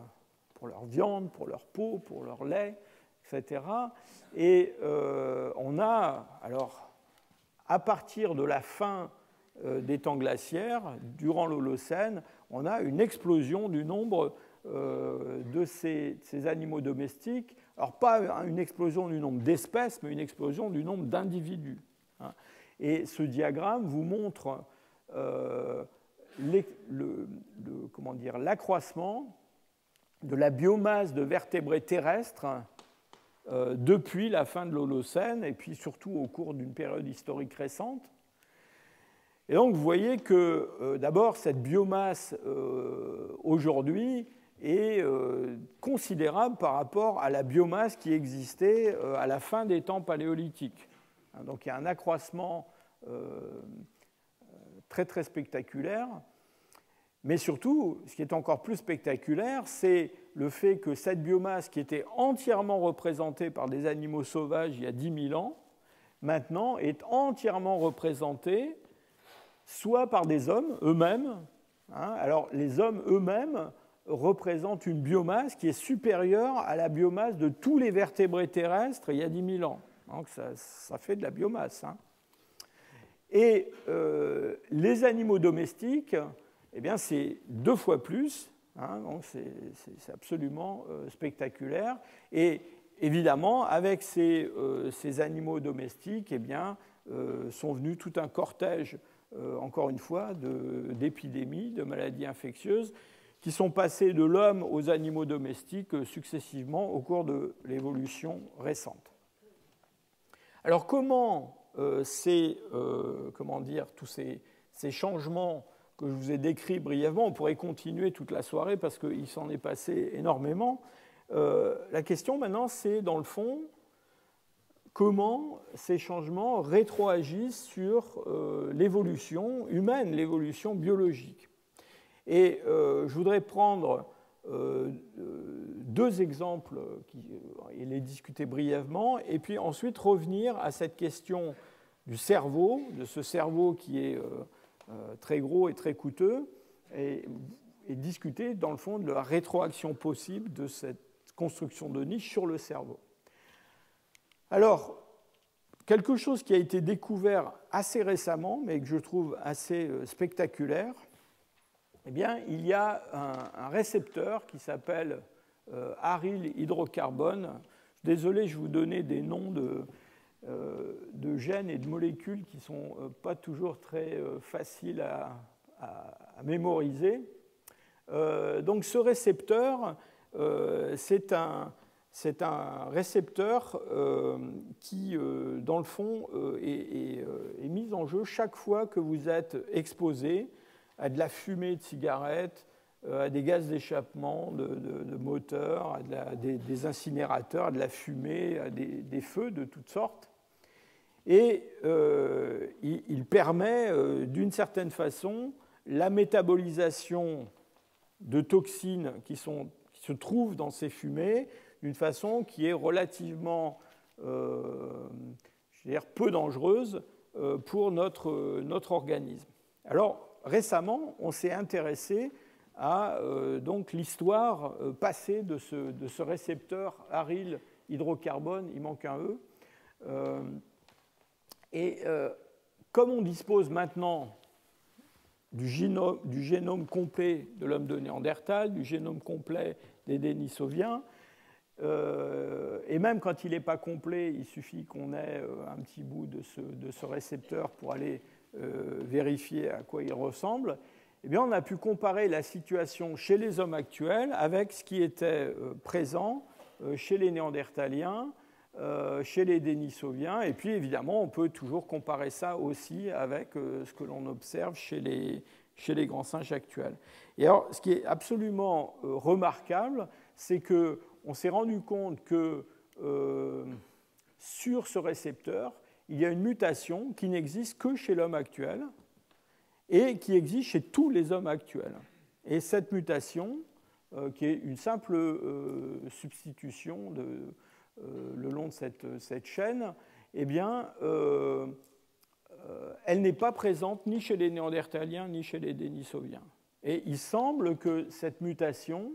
S1: viande, pour leur peau, pour leur lait, etc. Et on a, alors, à partir de la fin des temps glaciaires, durant l'Holocène, on a une explosion du nombre de ces animaux domestiques. Alors, pas une explosion du nombre d'espèces, mais une explosion du nombre d'individus. Et ce diagramme vous montre l'accroissement de la biomasse de vertébrés terrestres depuis la fin de l'Holocène, et puis surtout au cours d'une période historique récente. Et donc, vous voyez que, d'abord, cette biomasse, aujourd'hui, est considérable par rapport à la biomasse qui existait à la fin des temps paléolithiques. Donc, il y a un accroissement très, très spectaculaire. Mais surtout, ce qui est encore plus spectaculaire, c'est le fait que cette biomasse qui était entièrement représentée par des animaux sauvages il y a 10 000 ans, maintenant est entièrement représentée soit par des hommes eux-mêmes. Alors, les hommes eux-mêmes représentent une biomasse qui est supérieure à la biomasse de tous les vertébrés terrestres il y a 10 000 ans. Donc, ça fait de la biomasse. Et les animaux domestiques, eh bien, c'est 2 fois plus, donc c'est absolument spectaculaire. Et évidemment, avec ces animaux domestiques, eh bien, sont venus tout un cortège, encore une fois, d'épidémies, de maladies infectieuses, qui sont passées de l'homme aux animaux domestiques successivement au cours de l'évolution récente. Alors, comment tous ces changements que je vous ai décrits brièvement, on pourrait continuer toute la soirée parce qu'il s'en est passé énormément. La question maintenant, c'est dans le fond, comment ces changements rétroagissent sur l'évolution humaine, l'évolution biologique. Et je voudrais prendre 2 exemples et les discuter brièvement, et puis ensuite revenir à cette question du cerveau, de ce cerveau qui est très gros et très coûteux, et discuter dans le fond de la rétroaction possible de cette construction de niche sur le cerveau. Alors, quelque chose qui a été découvert assez récemment, mais que je trouve assez spectaculaire, eh bien, il y a un récepteur qui s'appelle arylhydrocarbone. Désolé, je vais vous donner des noms de gènes et de molécules qui ne sont pas toujours très faciles à mémoriser. Donc, ce récepteur, c'est un récepteur qui, dans le fond, est mis en jeu chaque fois que vous êtes exposé à de la fumée de cigarettes, à des gaz d'échappement de moteurs, à des incinérateurs, à de la fumée, à des feux de toutes sortes. Et il permet, d'une certaine façon, la métabolisation de toxines qui se trouvent dans ces fumées d'une façon qui est relativement peu dangereuse pour notre organisme. Alors, récemment, on s'est intéressé à donc l'histoire passée de ce récepteur arylhydrocarbone, il manque un E. Comme on dispose maintenant du génome complet de l'homme de Néandertal, du génome complet des Denisoviens, et même quand il n'est pas complet, il suffit qu'on ait un petit bout de ce récepteur pour aller vérifier à quoi il ressemble, eh bien, on a pu comparer la situation chez les hommes actuels avec ce qui était présent chez les Néandertaliens chez les Denisoviens. Et puis, évidemment, on peut toujours comparer ça aussi avec ce que l'on observe chez les grands singes actuels. Et alors, ce qui est absolument remarquable, c'est qu'on s'est rendu compte que sur ce récepteur, il y a une mutation qui n'existe que chez l'homme actuel et qui existe chez tous les hommes actuels. Et cette mutation, qui est une simple substitution le long de cette chaîne, eh bien, elle n'est pas présente ni chez les Néandertaliens ni chez les Denisoviens. Et il semble que cette mutation,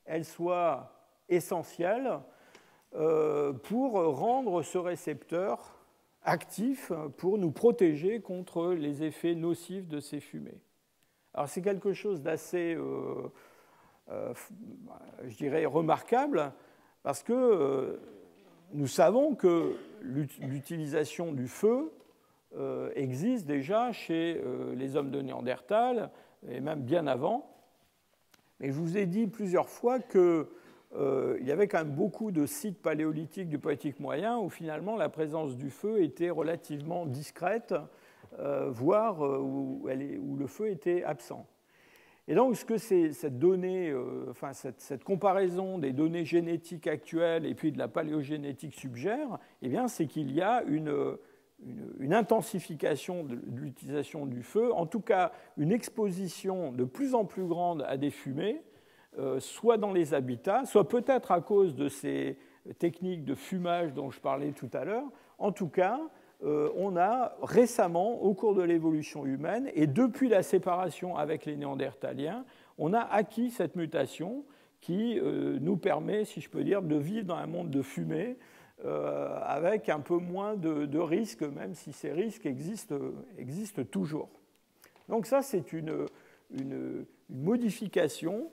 S1: elle soit essentielle pour rendre ce récepteur actif, pour nous protéger contre les effets nocifs de ces fumées. Alors c'est quelque chose d'assez, je dirais, remarquable, parce que nous savons que l'utilisation du feu existe déjà chez les hommes de Néandertal, et même bien avant. Mais je vous ai dit plusieurs fois qu'il y avait quand même beaucoup de sites paléolithiques du Paléolithique moyen où finalement la présence du feu était relativement discrète, voire où le feu était absent. Et donc, ce que cette donnée, cette comparaison des données génétiques actuelles et puis de la paléogénétique suggère, eh bien, c'est qu'il y a une intensification de l'utilisation du feu, en tout cas une exposition de plus en plus grande à des fumées, soit dans les habitats, soit peut-être à cause de ces techniques de fumage dont je parlais tout à l'heure. En tout cas, on a récemment, au cours de l'évolution humaine, et depuis la séparation avec les Néandertaliens, on a acquis cette mutation qui nous permet, si je peux dire, de vivre dans un monde de fumée avec un peu moins de risques, même si ces risques existent toujours. Donc ça, c'est une modification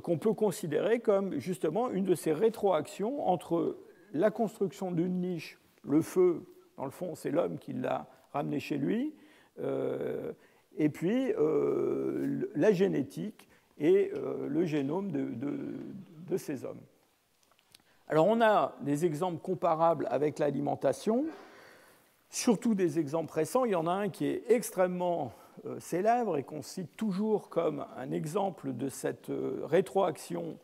S1: qu'on peut considérer comme justement une de ces rétroactions entre la construction d'une niche, le feu, dans le fond, c'est l'homme qui l'a ramené chez lui, et puis la génétique et le génome de ces hommes. Alors, on a des exemples comparables avec l'alimentation, surtout des exemples récents. Il y en a un qui est extrêmement célèbre et qu'on cite toujours comme un exemple de cette rétroaction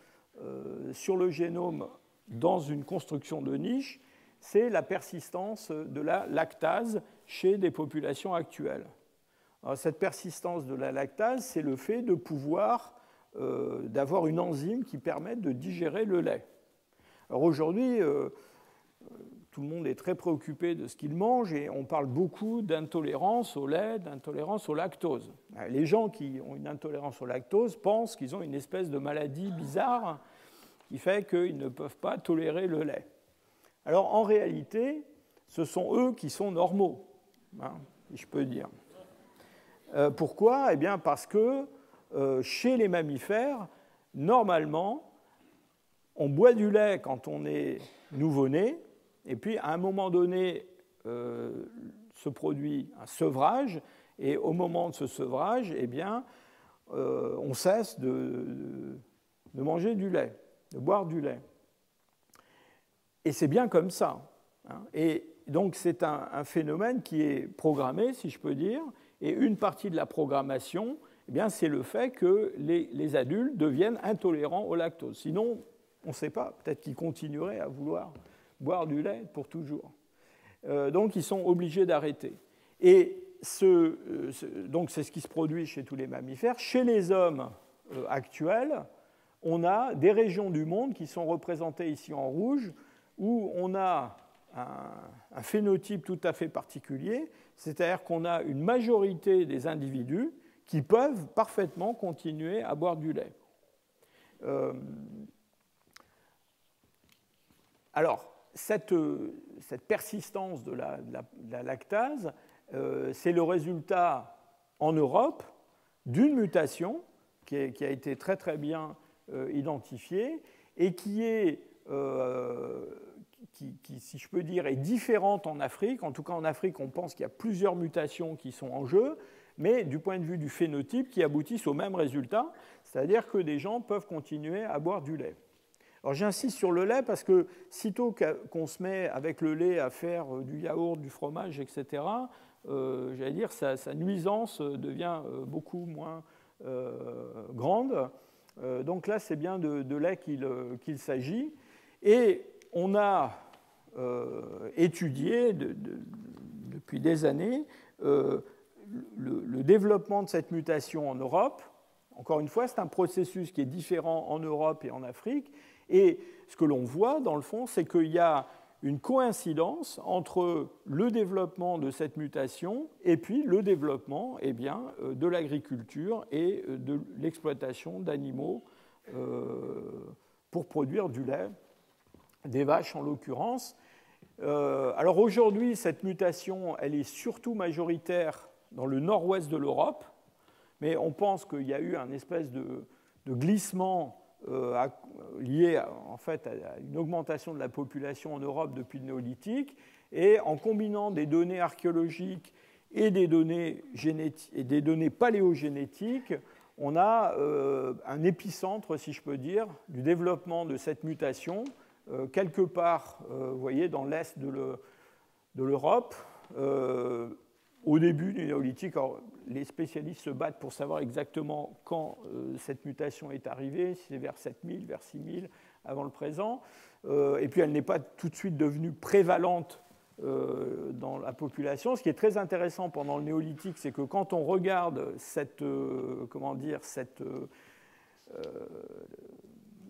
S1: sur le génome dans une construction de niche, c'est la persistance de la lactase chez des populations actuelles. Alors, cette persistance de la lactase, c'est le fait de pouvoir d'avoir une enzyme qui permette de digérer le lait. Alors aujourd'hui, tout le monde est très préoccupé de ce qu'il mange et on parle beaucoup d'intolérance au lait, d'intolérance au lactose. Les gens qui ont une intolérance au lactose pensent qu'ils ont une espèce de maladie bizarre qui fait qu'ils ne peuvent pas tolérer le lait. Alors en réalité, ce sont eux qui sont normaux, si je peux dire. Pourquoi ? Eh bien parce que chez les mammifères, normalement, on boit du lait quand on est nouveau-né, et puis à un moment donné se produit un sevrage, et au moment de ce sevrage, eh bien, on cesse de manger du lait, de boire du lait. Et c'est bien comme ça. Et donc c'est un phénomène qui est programmé, si je peux dire, et une partie de la programmation, eh bien, c'est le fait que les adultes deviennent intolérants au lactose. Sinon, on ne sait pas, peut-être qu'ils continueraient à vouloir boire du lait pour toujours. Donc ils sont obligés d'arrêter. Et donc c'est ce qui se produit chez tous les mammifères. Chez les hommes actuels, on a des régions du monde qui sont représentées ici en rouge, où on a un phénotype tout à fait particulier, c'est-à-dire qu'on a une majorité des individus qui peuvent parfaitement continuer à boire du lait. Alors, cette persistance de la lactase, c'est le résultat en Europe d'une mutation qui a été très très bien identifiée et qui est, si je peux dire, est différente en Afrique. En tout cas, en Afrique, on pense qu'il y a plusieurs mutations qui sont en jeu, mais du point de vue du phénotype, qui aboutissent au même résultat, c'est-à-dire que des gens peuvent continuer à boire du lait. Alors j'insiste sur le lait parce que sitôt qu'on se met avec le lait à faire du yaourt, du fromage, etc., j'allais dire, sa nuisance devient beaucoup moins grande. Donc là, c'est bien de lait qu'il s'agit. Et on a étudié depuis des années le développement de cette mutation en Europe. Encore une fois, c'est un processus qui est différent en Europe et en Afrique. Et ce que l'on voit, dans le fond, c'est qu'il y a une coïncidence entre le développement de cette mutation et puis le développement de l'agriculture et de l'exploitation d'animaux pour produire du lait, des vaches en l'occurrence. Alors aujourd'hui, cette mutation, elle est surtout majoritaire dans le nord-ouest de l'Europe, mais on pense qu'il y a eu un espèce de glissement lié en fait à une augmentation de la population en Europe depuis le néolithique, et en combinant des données archéologiques et des données paléogénétiques, on a un épicentre, si je peux dire, du développement de cette mutation, quelque part, vous voyez, dans l'est de l'Europe, au début du néolithique. Alors, les spécialistes se battent pour savoir exactement quand cette mutation est arrivée, si c'est vers 7000, vers 6000, avant le présent. Et puis elle n'est pas tout de suite devenue prévalente dans la population. Ce qui est très intéressant pendant le néolithique, c'est que quand on regarde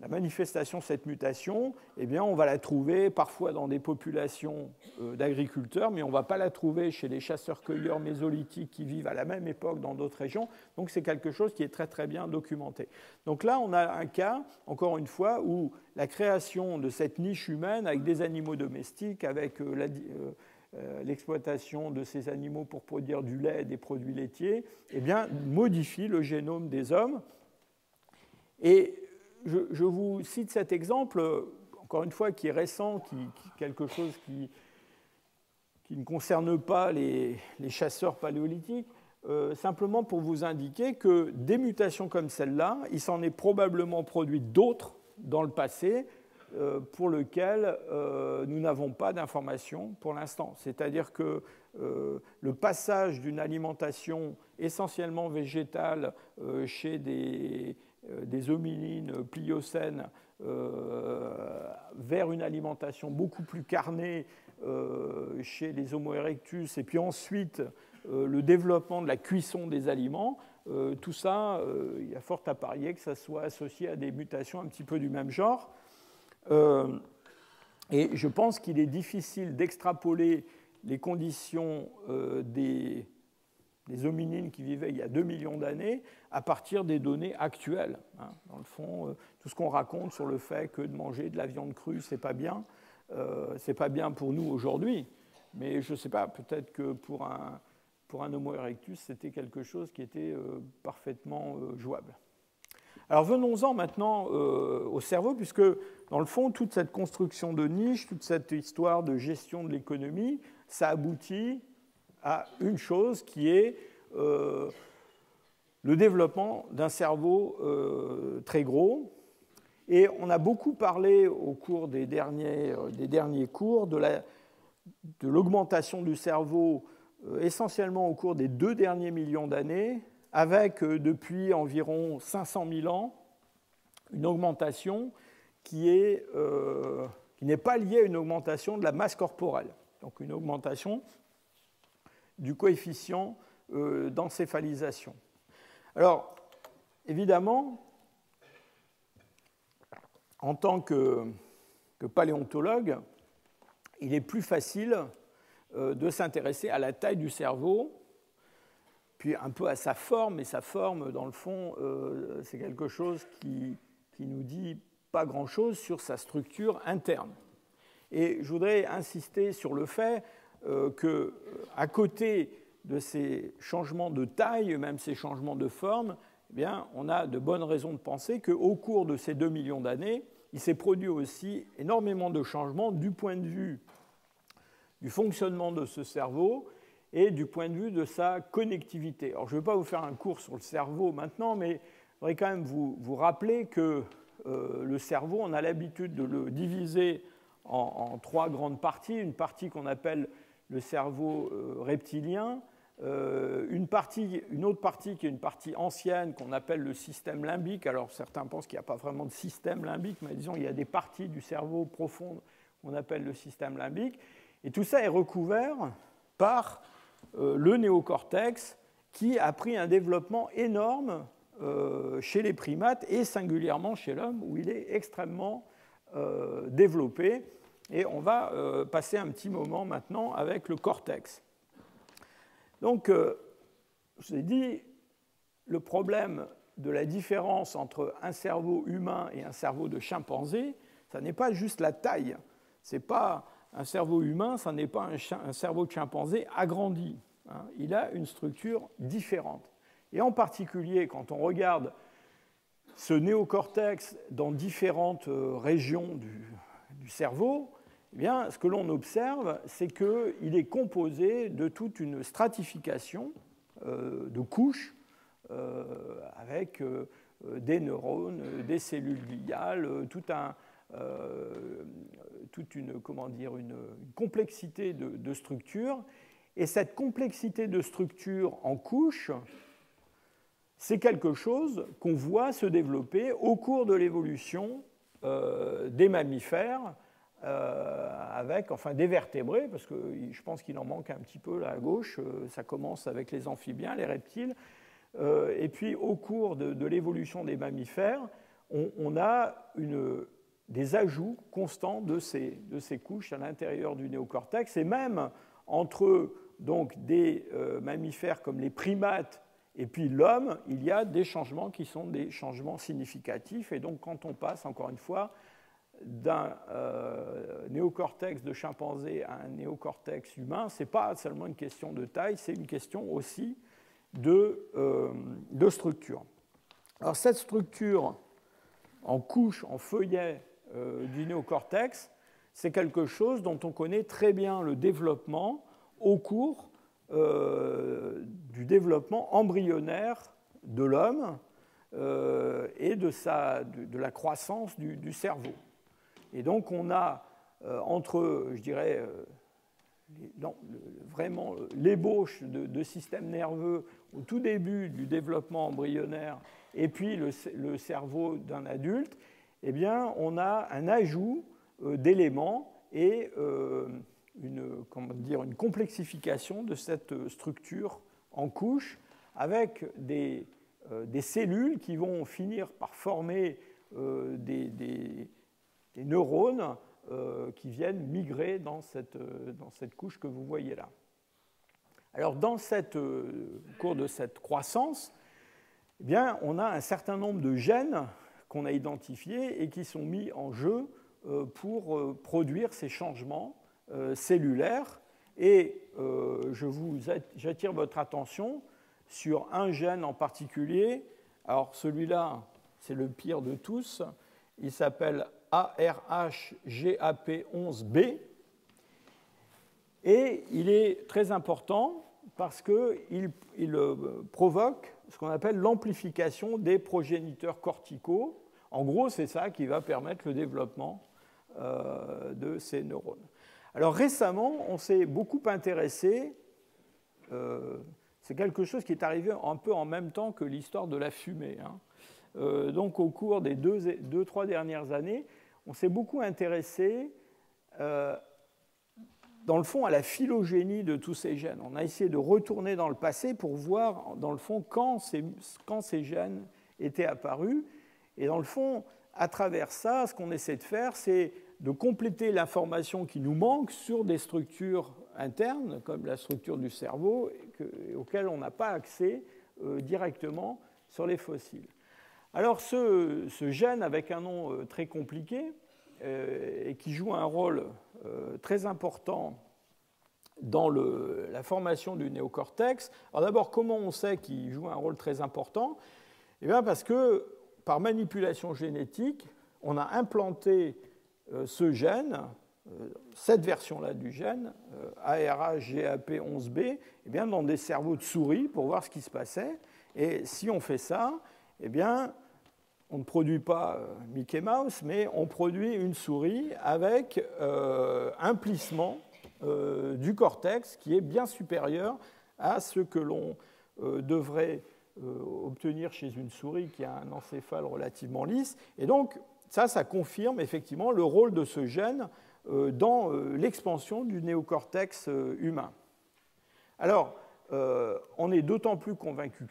S1: la manifestation de cette mutation, eh bien, on va la trouver parfois dans des populations d'agriculteurs, mais on ne va pas la trouver chez les chasseurs-cueilleurs mésolithiques qui vivent à la même époque dans d'autres régions. Donc c'est quelque chose qui est très très bien documenté. Donc là, on a un cas, encore une fois, où la création de cette niche humaine avec des animaux domestiques, avec l'exploitation de ces animaux pour produire du lait et des produits laitiers, eh bien, modifie le génome des hommes. Et je vous cite cet exemple, encore une fois, qui est récent, quelque chose qui ne concerne pas les chasseurs paléolithiques, simplement pour vous indiquer que des mutations comme celle-là, il s'en est probablement produit d'autres dans le passé pour lesquelles nous n'avons pas d'informations pour l'instant. C'est-à-dire que le passage d'une alimentation essentiellement végétale chez des hominines pliocènes vers une alimentation beaucoup plus carnée chez les Homo erectus, et puis ensuite le développement de la cuisson des aliments, tout ça, il y a fort à parier que ça soit associé à des mutations un petit peu du même genre. Et je pense qu'il est difficile d'extrapoler les conditions des hominines qui vivaient il y a 2 millions d'années à partir des données actuelles. Dans le fond, tout ce qu'on raconte sur le fait que de manger de la viande crue, c'est pas bien pour nous aujourd'hui, mais je ne sais pas, peut-être que pour un Homo erectus, c'était quelque chose qui était parfaitement jouable. Alors venons-en maintenant au cerveau, puisque dans le fond, toute cette construction de niche, toute cette histoire de gestion de l'économie, ça aboutit à une chose qui est le développement d'un cerveau très gros. Et on a beaucoup parlé au cours des derniers cours de l'augmentation du cerveau essentiellement au cours des 2 derniers millions d'années, avec depuis environ 500 000 ans une augmentation qui n'est pas liée à une augmentation de la masse corporelle, donc une augmentation du coefficient d'encéphalisation. Alors, évidemment, en tant que paléontologue, il est plus facile de s'intéresser à la taille du cerveau, puis un peu à sa forme, et sa forme, dans le fond, c'est quelque chose qui nous dit pas grand-chose sur sa structure interne. Et je voudrais insister sur le fait qu'à côté de ces changements de taille, même ces changements de forme, eh bien, on a de bonnes raisons de penser qu'au cours de ces 2 millions d'années, il s'est produit aussi énormément de changements du point de vue du fonctionnement de ce cerveau et du point de vue de sa connectivité. Alors, je ne vais pas vous faire un cours sur le cerveau maintenant, mais je voudrais quand même vous rappeler que le cerveau, on a l'habitude de le diviser en trois grandes parties. Une partie qu'on appelle le cerveau reptilien, une autre partie qui est une partie ancienne qu'on appelle le système limbique. Alors certains pensent qu'il n'y a pas vraiment de système limbique, mais disons il y a des parties du cerveau profond qu'on appelle le système limbique. Et tout ça est recouvert par le néocortex qui a pris un développement énorme chez les primates et singulièrement chez l'homme où il est extrêmement développé. Et on va passer un petit moment maintenant avec le cortex. Donc, je vous ai dit, le problème de la différence entre un cerveau humain et un cerveau de chimpanzé, ça n'est pas juste la taille. C'est pas un cerveau humain, ça n'est pas un cerveau de chimpanzé agrandi. Hein. Il a une structure différente. Et en particulier, quand on regarde ce néocortex dans différentes régions du cerveau, eh bien, ce que l'on observe, c'est qu'il est composé de toute une stratification de couches avec des neurones, des cellules gliales, toute une complexité de structures. Et cette complexité de structures en couches, c'est quelque chose qu'on voit se développer au cours de l'évolution des mammifères, des vertébrés, parce que je pense qu'il en manque un petit peu là à gauche, ça commence avec les amphibiens, les reptiles, et puis au cours de l'évolution des mammifères, on a des ajouts constants de ces couches à l'intérieur du néocortex, et même entre donc, des mammifères comme les primates et puis l'homme, il y a des changements qui sont des changements significatifs, et donc quand on passe, encore une fois, d'un néocortex de chimpanzé à un néocortex humain, ce n'est pas seulement une question de taille, c'est une question aussi de structure. Alors cette structure en couche, en feuillet du néocortex, c'est quelque chose dont on connaît très bien le développement au cours du développement embryonnaire de l'homme et de la croissance du cerveau. Et donc, on a vraiment l'ébauche de système nerveux au tout début du développement embryonnaire et puis le cerveau d'un adulte, eh bien, on a un ajout d'éléments et une complexification de cette structure en couches avec des cellules qui vont finir par former des neurones qui viennent migrer dans cette couche que vous voyez là. Alors, au cours de cette croissance, eh bien, on a un certain nombre de gènes qu'on a identifiés et qui sont mis en jeu pour produire ces changements cellulaires. Et j'attire votre attention sur un gène en particulier. Alors, celui-là, c'est le pire de tous. Il s'appelle ARHGAP11B. Et il est très important parce qu'il provoque ce qu'on appelle l'amplification des progéniteurs corticaux. En gros, c'est ça qui va permettre le développement de ces neurones. Alors récemment, on s'est beaucoup intéressé, c'est quelque chose qui est arrivé un peu en même temps que l'histoire de la fumée. Donc au cours des 2-3 dernières années, on s'est beaucoup intéressé dans le fond à la phylogénie de tous ces gènes. On a essayé de retourner dans le passé pour voir dans le fond quand ces gènes étaient apparus. Et dans le fond, à travers ça, ce qu'on essaie de faire, c'est de compléter l'information qui nous manque sur des structures internes, comme la structure du cerveau, auxquelles on n'a pas accès directement sur les fossiles. Alors ce gène avec un nom très compliqué et qui joue un rôle très important dans la formation du néocortex. Alors d'abord, comment on sait qu'il joue un rôle très important ? Eh bien parce que par manipulation génétique, on a implanté ce gène, cette version-là du gène, ARHGAP11B, eh bien, dans des cerveaux de souris pour voir ce qui se passait. Et si on fait ça, eh bien, on ne produit pas Mickey Mouse, mais on produit une souris avec un plissement du cortex qui est bien supérieur à ce que l'on devrait obtenir chez une souris qui a un encéphale relativement lisse. Et donc, ça confirme effectivement le rôle de ce gène dans l'expansion du néocortex humain. Alors, on est d'autant plus convaincu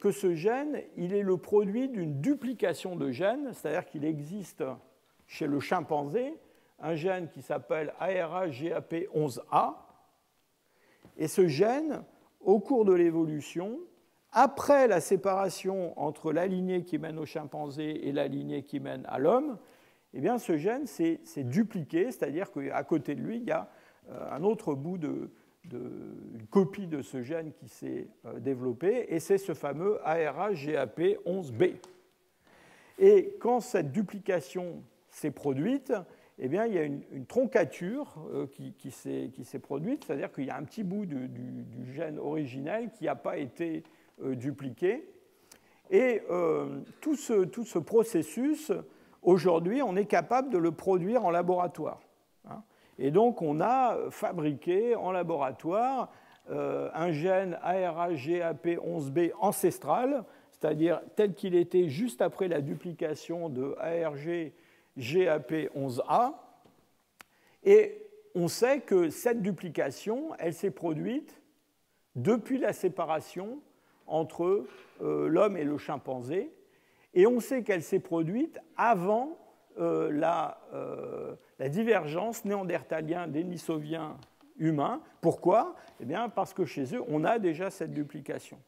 S1: que ce gène, il est le produit d'une duplication de gènes, c'est-à-dire qu'il existe chez le chimpanzé un gène qui s'appelle ARH-GAP11A, et ce gène, au cours de l'évolution, après la séparation entre la lignée qui mène au chimpanzé et la lignée qui mène à l'homme, eh bien, ce gène s'est dupliqué, c'est-à-dire qu'à côté de lui, il y a un autre bout une copie de ce gène qui s'est développé, et c'est ce fameux ARH-GAP11B. Et quand cette duplication s'est produite, eh bien, il y a une troncature qui s'est produite, c'est-à-dire qu'il y a un petit bout du gène originel qui n'a pas été dupliqué. Et tout ce processus, aujourd'hui, on est capable de le produire en laboratoire. Et donc, on a fabriqué en laboratoire un gène ARH-GAP11B ancestral, c'est-à-dire tel qu'il était juste après la duplication de ARG-GAP11A. Et on sait que cette duplication, elle s'est produite depuis la séparation entre l'homme et le chimpanzé. Et on sait qu'elle s'est produite avant la divergence néandertalien-dénisovien humain. Pourquoi ? Eh bien, parce que chez eux, on a déjà cette duplication.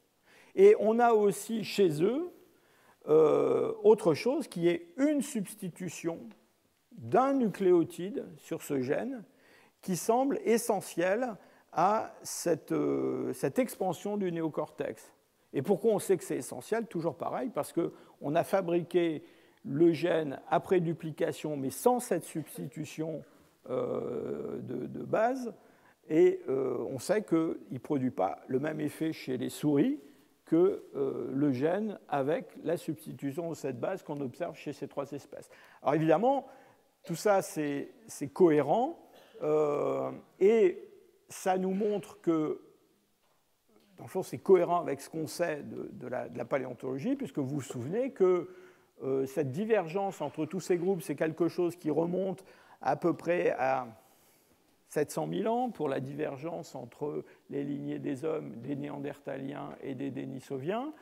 S1: Et on a aussi chez eux autre chose qui est une substitution d'un nucléotide sur ce gène qui semble essentiel à cette expansion du néocortex. Et pourquoi on sait que c'est essentiel ? Toujours pareil, parce qu'on a fabriqué le gène après duplication, mais sans cette substitution de base, et on sait qu'il ne produit pas le même effet chez les souris que le gène avec la substitution de cette base qu'on observe chez ces trois espèces. Alors évidemment, tout ça, c'est cohérent, et ça nous montre que, dans le fond, c'est cohérent avec ce qu'on sait de la paléontologie, puisque vous vous souvenez que cette divergence entre tous ces groupes, c'est quelque chose qui remonte à peu près à 700 000 ans pour la divergence entre les lignées des hommes, des néandertaliens et des dénisoviens.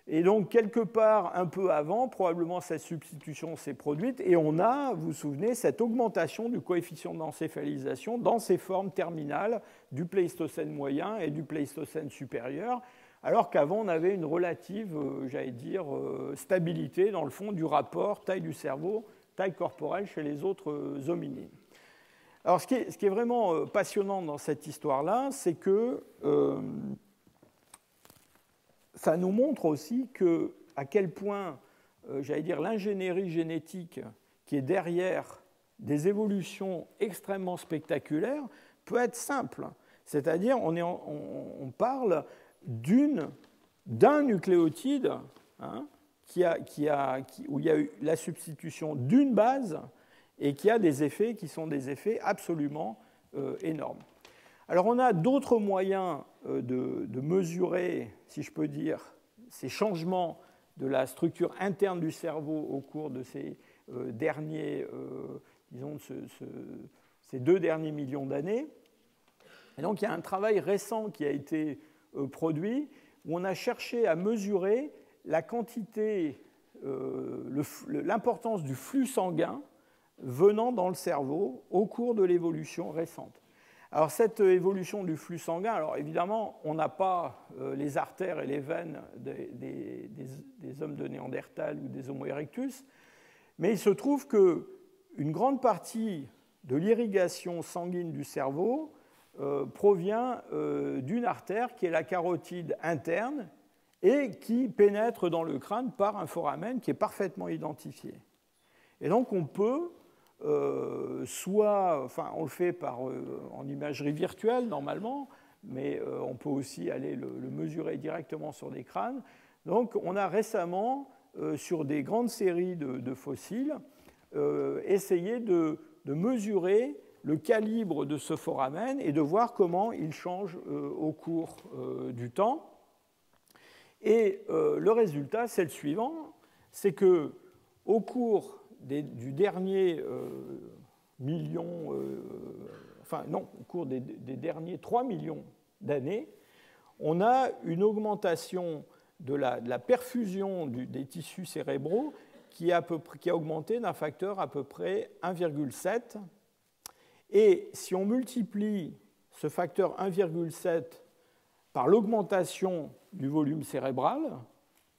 S1: Et donc, quelque part un peu avant, probablement cette substitution s'est produite, et on a, vous vous souvenez, cette augmentation du coefficient d'encéphalisation dans ces formes terminales du Pléistocène moyen et du Pléistocène supérieur, alors qu'avant, on avait une relative, j'allais dire, stabilité, dans le fond, du rapport taille du cerveau, taille corporelle chez les autres hominines. Alors, ce qui est vraiment passionnant dans cette histoire-là, c'est que ça nous montre aussi à quel point, j'allais dire, l'ingénierie génétique qui est derrière des évolutions extrêmement spectaculaires peut être simple. C'est-à-dire, on parle d'un nucléotide où il y a eu la substitution d'une base et qui a des effets qui sont des effets absolument énormes. Alors, on a d'autres moyens de mesurer, si je peux dire, ces changements de la structure interne du cerveau au cours de ces derniers, disons, ces 2 derniers millions d'années. Et donc, il y a un travail récent qui a été produit où on a cherché à mesurer la quantité, l'importance du flux sanguin venant dans le cerveau au cours de l'évolution récente. Alors, cette évolution du flux sanguin, alors évidemment, on n'a pas les artères et les veines des hommes de Néandertal ou des Homo erectus, mais il se trouve qu'une grande partie de l'irrigation sanguine du cerveau provient d'une artère qui est la carotide interne et qui pénètre dans le crâne par un foramen qui est parfaitement identifié. Et donc, on peut on le fait en imagerie virtuelle normalement, mais on peut aussi aller le mesurer directement sur des crânes. Donc, on a récemment sur des grandes séries de fossiles, essayer de mesurer le calibre de ce foramen et de voir comment il change au cours du temps. Et le résultat, c'est le suivant, c'est que au cours du dernier au cours des derniers 3 millions d'années, on a une augmentation de la perfusion des tissus cérébraux qui a augmenté d'un facteur à peu près 1,7. Et si on multiplie ce facteur 1,7 par l'augmentation du volume cérébral,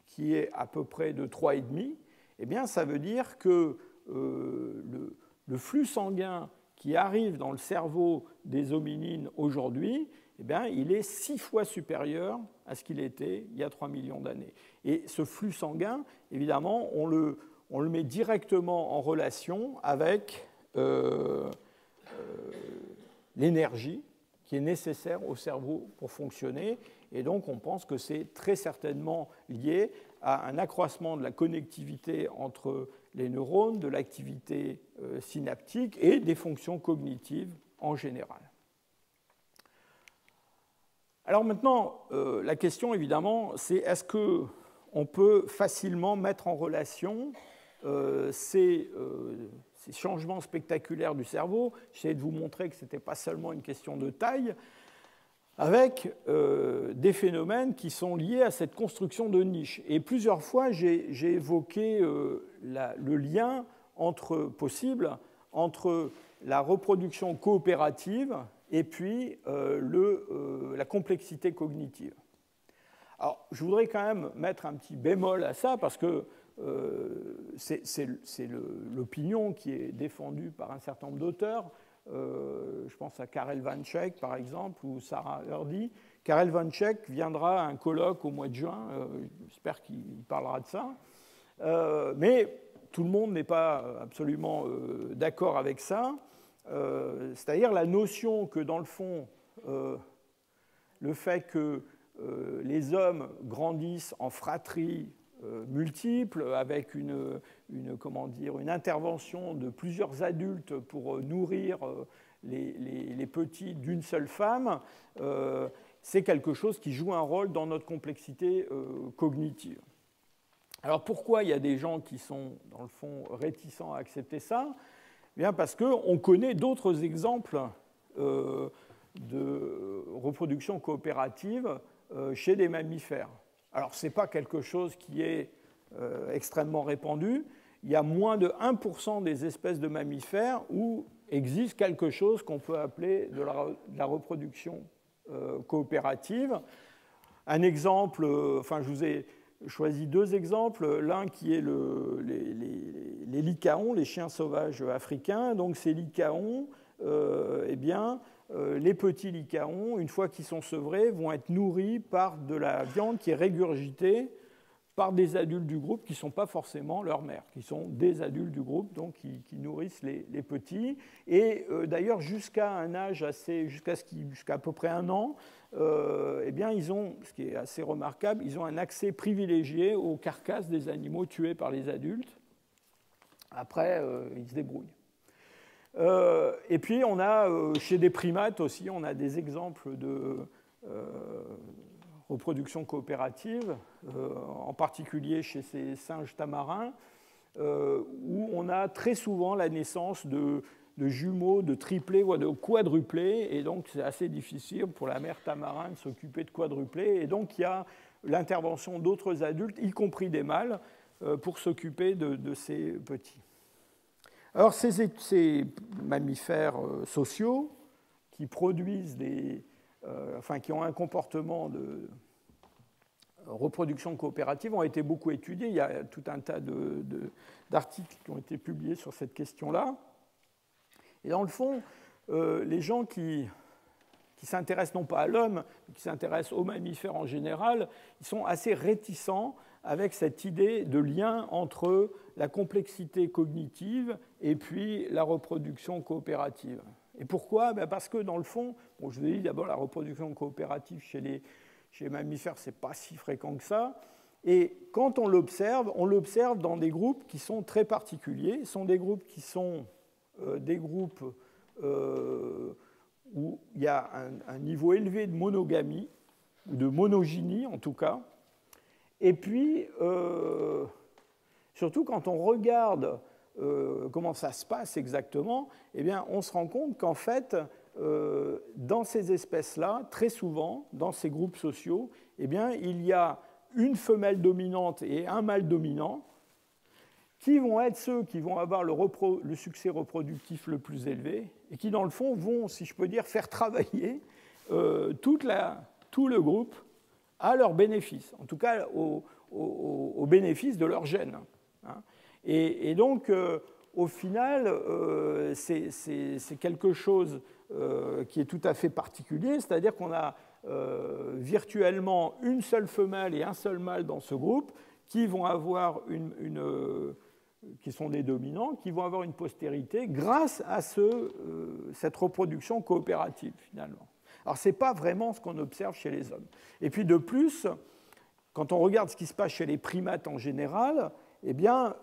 S1: qui est à peu près de 3,5, eh bien, ça veut dire que le flux sanguin qui arrive dans le cerveau des hominines aujourd'hui, eh bien, il est 6 fois supérieur à ce qu'il était il y a 3 millions d'années. Et ce flux sanguin, évidemment, on le met directement en relation avec l'énergie qui est nécessaire au cerveau pour fonctionner. Et donc, on pense que c'est très certainement lié à un accroissement de la connectivité entre les neurones, de l'activité synaptique et des fonctions cognitives en général. Alors maintenant, la question, évidemment, c'est est-ce qu'on peut facilement mettre en relation ces changements spectaculaires du cerveau, j'essaie de vous montrer que ce n'était pas seulement une question de taille, avec des phénomènes qui sont liés à cette construction de niche. Et plusieurs fois, j'ai évoqué le lien possible entre la reproduction coopérative et puis la complexité cognitive. Alors, je voudrais quand même mettre un petit bémol à ça, parce que c'est l'opinion qui est défendue par un certain nombre d'auteurs. Je pense à Karel Vanček, par exemple, ou Sarah Hurdy. Karel Vanček viendra à un colloque au mois de juin, j'espère qu'il parlera de ça. Mais tout le monde n'est pas absolument d'accord avec ça. C'est-à-dire la notion que, dans le fond, le fait que les hommes grandissent en fratries multiples, avec une intervention de plusieurs adultes pour nourrir les petits d'une seule femme, c'est quelque chose qui joue un rôle dans notre complexité cognitive. Alors pourquoi il y a des gens qui sont, dans le fond, réticents à accepter ça ? Bien parce qu'on connaît d'autres exemples de reproduction coopérative chez des mammifères. Alors, ce n'est pas quelque chose qui est extrêmement répandu. Il y a moins de 1% des espèces de mammifères où existe quelque chose qu'on peut appeler de la reproduction coopérative. Un exemple, je vous ai choisi 2 exemples. L'un qui est les lycaons, les chiens sauvages africains. Donc, ces lycaons, les petits lycaons, une fois qu'ils sont sevrés, vont être nourris par de la viande qui est régurgitée par des adultes du groupe qui ne sont pas forcément leur mère, qui sont des adultes du groupe, donc qui nourrissent les petits. Et d'ailleurs, jusqu'à un âge jusqu'à à peu près 1 an, ils ont, ce qui est assez remarquable, ils ont un accès privilégié aux carcasses des animaux tués par les adultes. Après, ils se débrouillent. Et puis, on a, chez des primates aussi, on a des exemples de reproduction coopérative, en particulier chez ces singes tamarins, où on a très souvent la naissance de jumeaux, de triplés ou de quadruplés, et donc c'est assez difficile pour la mère tamarin de s'occuper de quadruplés, et donc il y a l'intervention d'autres adultes, y compris des mâles, pour s'occuper de ces petits. Alors ces mammifères sociaux qui produisent qui ont un comportement de reproduction coopérative ont été beaucoup étudiés. Il y a tout un tas d'articles qui ont été publiés sur cette question-là. Et dans le fond, les gens qui s'intéressent non pas à l'homme, mais qui s'intéressent aux mammifères en général, ils sont assez réticents avec cette idée de lien entre la complexité cognitive et puis la reproduction coopérative. Et pourquoi ? Parce que dans le fond, je vous ai dit d'abord la reproduction coopérative chez les mammifères, ce n'est pas si fréquent que ça. Et quand on l'observe dans des groupes qui sont très particuliers. Ce sont des groupes qui sont des groupes où il y a un niveau élevé de monogamie, ou de monogynie en tout cas. Et puis, surtout quand on regarde comment ça se passe exactement, eh bien, on se rend compte qu'en fait, dans ces espèces-là, très souvent, dans ces groupes sociaux, eh bien, il y a une femelle dominante et un mâle dominant qui vont être ceux qui vont avoir le succès reproductif le plus élevé et qui, dans le fond, vont, si je peux dire, faire travailler tout le groupe à leur bénéfice, en tout cas au bénéfice de leur gène. Et donc, au final, c'est quelque chose qui est tout à fait particulier, c'est-à-dire qu'on a virtuellement une seule femelle et un seul mâle dans ce groupe qui vont avoir qui sont des dominants, qui vont avoir une postérité grâce à cette reproduction coopérative, finalement. Alors, ce n'est pas vraiment ce qu'on observe chez les hommes. Et puis, de plus, quand on regarde ce qui se passe chez les primates en général, eh bien,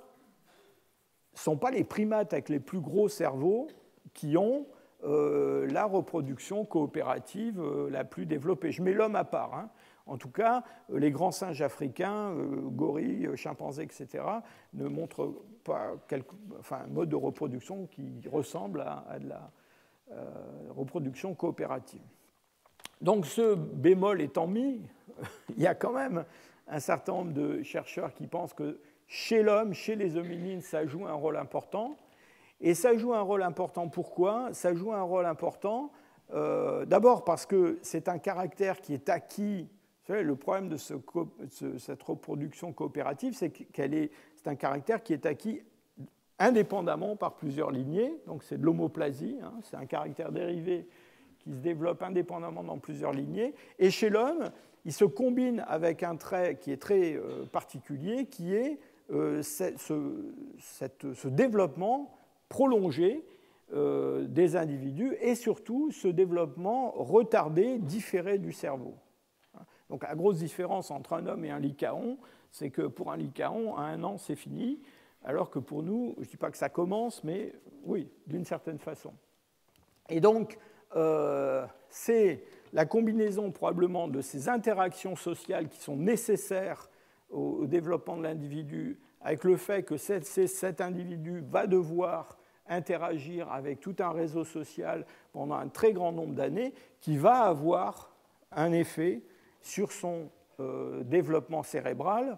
S1: ce ne sont pas les primates avec les plus gros cerveaux qui ont la reproduction coopérative la plus développée. Je mets l'homme à part. Hein. En tout cas, les grands singes africains, gorilles, chimpanzés, etc., ne montrent pas un mode de reproduction qui ressemble à de la reproduction coopérative. Donc, ce bémol étant mis, il y a quand même un certain nombre de chercheurs qui pensent que chez l'homme, chez les hominines, ça joue un rôle important. Et ça joue un rôle important, pourquoi ? Ça joue un rôle important, d'abord parce que c'est un caractère qui est acquis. Vous savez, le problème de cette reproduction coopérative, c'est c'est un caractère qui est acquis indépendamment par plusieurs lignées. Donc c'est de l'homoplasie, hein, c'est un caractère dérivé qui se développe indépendamment dans plusieurs lignées. Et chez l'homme, il se combine avec un trait qui est très particulier, qui est ce développement prolongé des individus et surtout ce développement retardé, différé du cerveau. Donc la grosse différence entre un homme et un lycaon, c'est que pour un lycaon, à 1 an, c'est fini, alors que pour nous, je ne dis pas que ça commence, mais oui, d'une certaine façon. Et donc, c'est la combinaison probablement de ces interactions sociales qui sont nécessaires au développement de l'individu, avec le fait que cet individu va devoir interagir avec tout un réseau social pendant un très grand nombre d'années, qui va avoir un effet sur son développement cérébral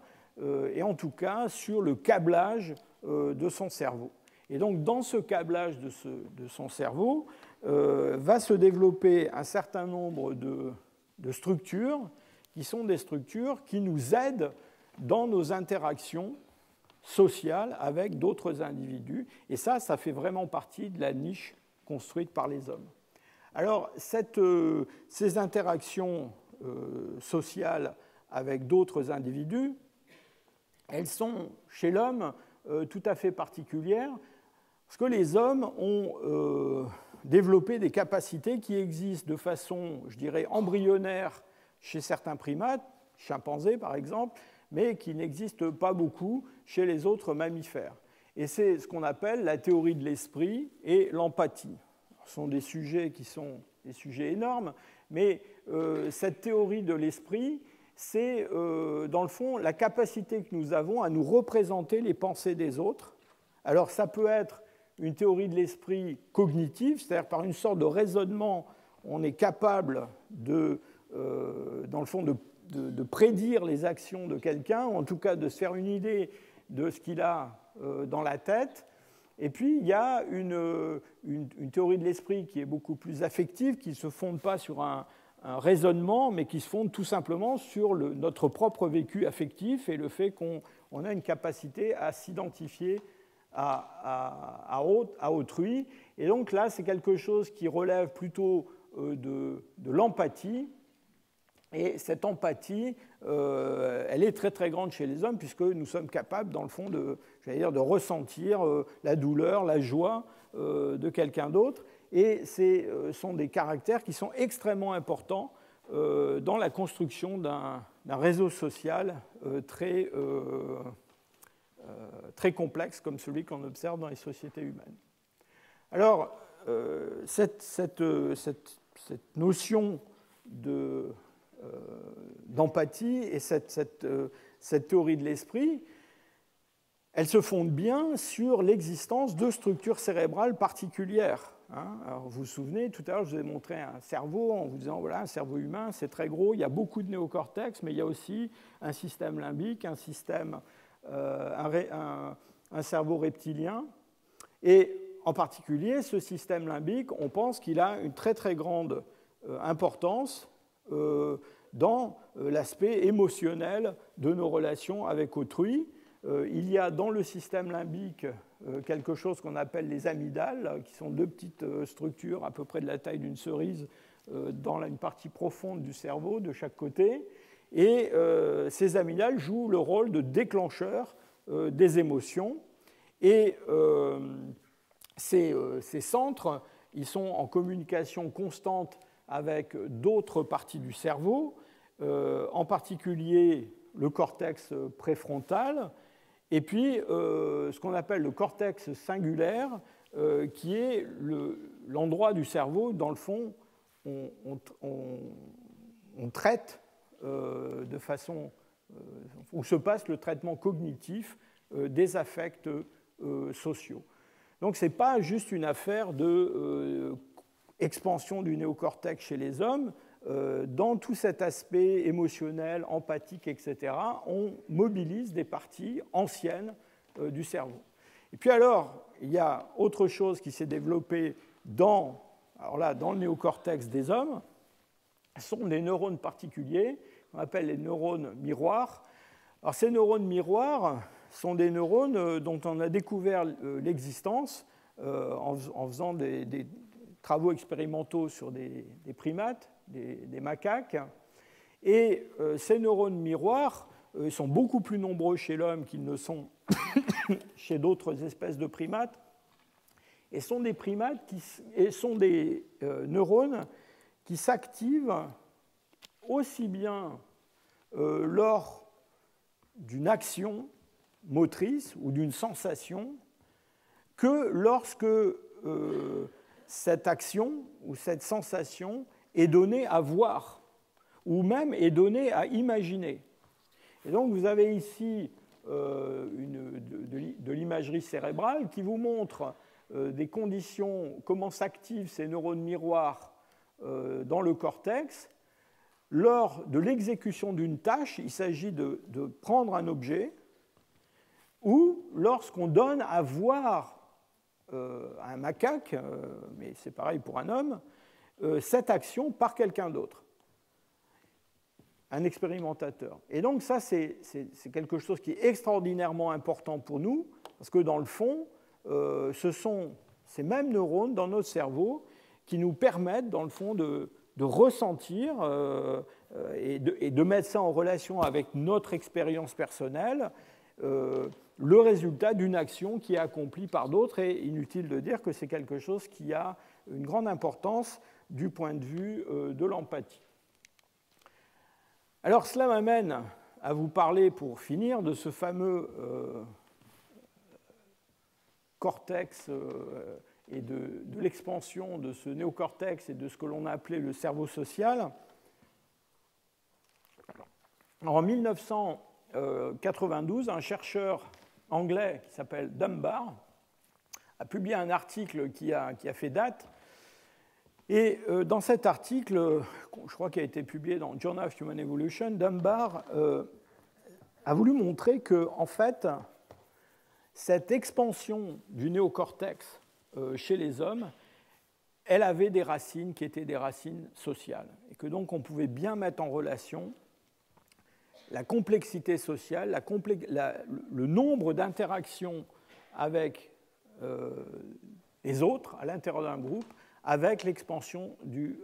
S1: et en tout cas sur le câblage de son cerveau. Et donc dans ce câblage de son cerveau va se développer un certain nombre de structures qui sont des structures qui nous aident dans nos interactions sociales avec d'autres individus. Et ça fait vraiment partie de la niche construite par les hommes. Alors, ces interactions sociales avec d'autres individus, elles sont, chez l'homme, tout à fait particulières, parce que les hommes ont développé des capacités qui existent de façon, je dirais, embryonnaire chez certains primates, chimpanzés par exemple, mais qui n'existent pas beaucoup chez les autres mammifères. Et c'est ce qu'on appelle la théorie de l'esprit et l'empathie. Ce sont des sujets qui sont des sujets énormes, mais cette théorie de l'esprit, c'est dans le fond la capacité que nous avons à nous représenter les pensées des autres. Alors ça peut être une théorie de l'esprit cognitive, c'est-à-dire par une sorte de raisonnement, on est capable dans le fond, de prédire les actions de quelqu'un, ou en tout cas de se faire une idée de ce qu'il a dans la tête. Et puis, il y a une théorie de l'esprit qui est beaucoup plus affective, qui ne se fonde pas sur un raisonnement, mais qui se fonde tout simplement sur notre propre vécu affectif et le fait qu'on a une capacité à s'identifier à autrui. Et donc là, c'est quelque chose qui relève plutôt de l'empathie. Et cette empathie, elle est très très grande chez les hommes, puisque nous sommes capables, dans le fond, de ressentir la douleur, la joie de quelqu'un d'autre. Et ce sont des caractères qui sont extrêmement importants dans la construction réseau social très complexe comme celui qu'on observe dans les sociétés humaines. Alors, cette notion d'empathie et cette théorie de l'esprit, elle se fonde bien sur l'existence de structures cérébrales particulières. Alors, vous vous souvenez, tout à l'heure, je vous ai montré un cerveau en vous disant, voilà, un cerveau humain, c'est très gros, il y a beaucoup de néocortex, mais il y a aussi un système limbique, un cerveau reptilien. Et en particulier, ce système limbique, on pense qu'il a une très très grande importance dans l'aspect émotionnel de nos relations avec autrui. Il y a dans le système limbique quelque chose qu'on appelle les amygdales, qui sont deux petites structures à peu près de la taille d'une cerise dans une partie profonde du cerveau de chaque côté. Et ces amygdales jouent le rôle de déclencheur des émotions. Et ces centres, ils sont en communication constante avec d'autres parties du cerveau, en particulier le cortex préfrontal, et puis ce qu'on appelle le cortex singulaire, qui est l'endroit du cerveau, dans le fond, on traite de façon où se passe le traitement cognitif des affects sociaux. Donc ce n'est pas juste une affaire d'expansion du néocortex chez les hommes. Dans tout cet aspect émotionnel, empathique, etc., on mobilise des parties anciennes du cerveau. Et puis alors, il y a autre chose qui s'est développée dans le néocortex des hommes. Ce sont des neurones particuliers, qu'on appelle les neurones miroirs. Alors ces neurones miroirs sont des neurones dont on a découvert l'existence en faisant des travaux expérimentaux sur des primates, des macaques. Et ces neurones miroirs sont beaucoup plus nombreux chez l'homme qu'ils ne sont chez d'autres espèces de primates. Et sont des neurones qui s'activent aussi bien lors d'une action motrice ou d'une sensation que lorsque cette action ou cette sensation est donnée à voir ou même est donnée à imaginer. Et donc vous avez ici de l'imagerie cérébrale qui vous montre des conditions, comment s'activent ces neurones miroirs dans le cortex. Lors de l'exécution d'une tâche, il s'agit de prendre un objet, ou lorsqu'on donne à voir à un macaque, mais c'est pareil pour un homme, cette action par quelqu'un d'autre, un expérimentateur. Et donc ça, c'est quelque chose qui est extraordinairement important pour nous, parce que dans le fond, ce sont ces mêmes neurones dans notre cerveau qui nous permettent, dans le fond, de ressentir et de mettre ça en relation avec notre expérience personnelle, le résultat d'une action qui est accomplie par d'autres. Et inutile de dire que c'est quelque chose qui a une grande importance du point de vue de l'empathie. Alors cela m'amène à vous parler, pour finir, de ce fameux cortex et de l'expansion de ce néocortex et de ce que l'on a appelé le cerveau social. En 1992, un chercheur anglais qui s'appelle Dunbar a publié un article qui a fait date. Et dans cet article, je crois qu'il a été publié dans Journal of Human Evolution, Dunbar a voulu montrer que, en fait, cette expansion du néocortex chez les hommes, elle avait des racines qui étaient des racines sociales, et que donc on pouvait bien mettre en relation la complexité sociale, le nombre d'interactions avec les autres à l'intérieur d'un groupe, avec l'expansion du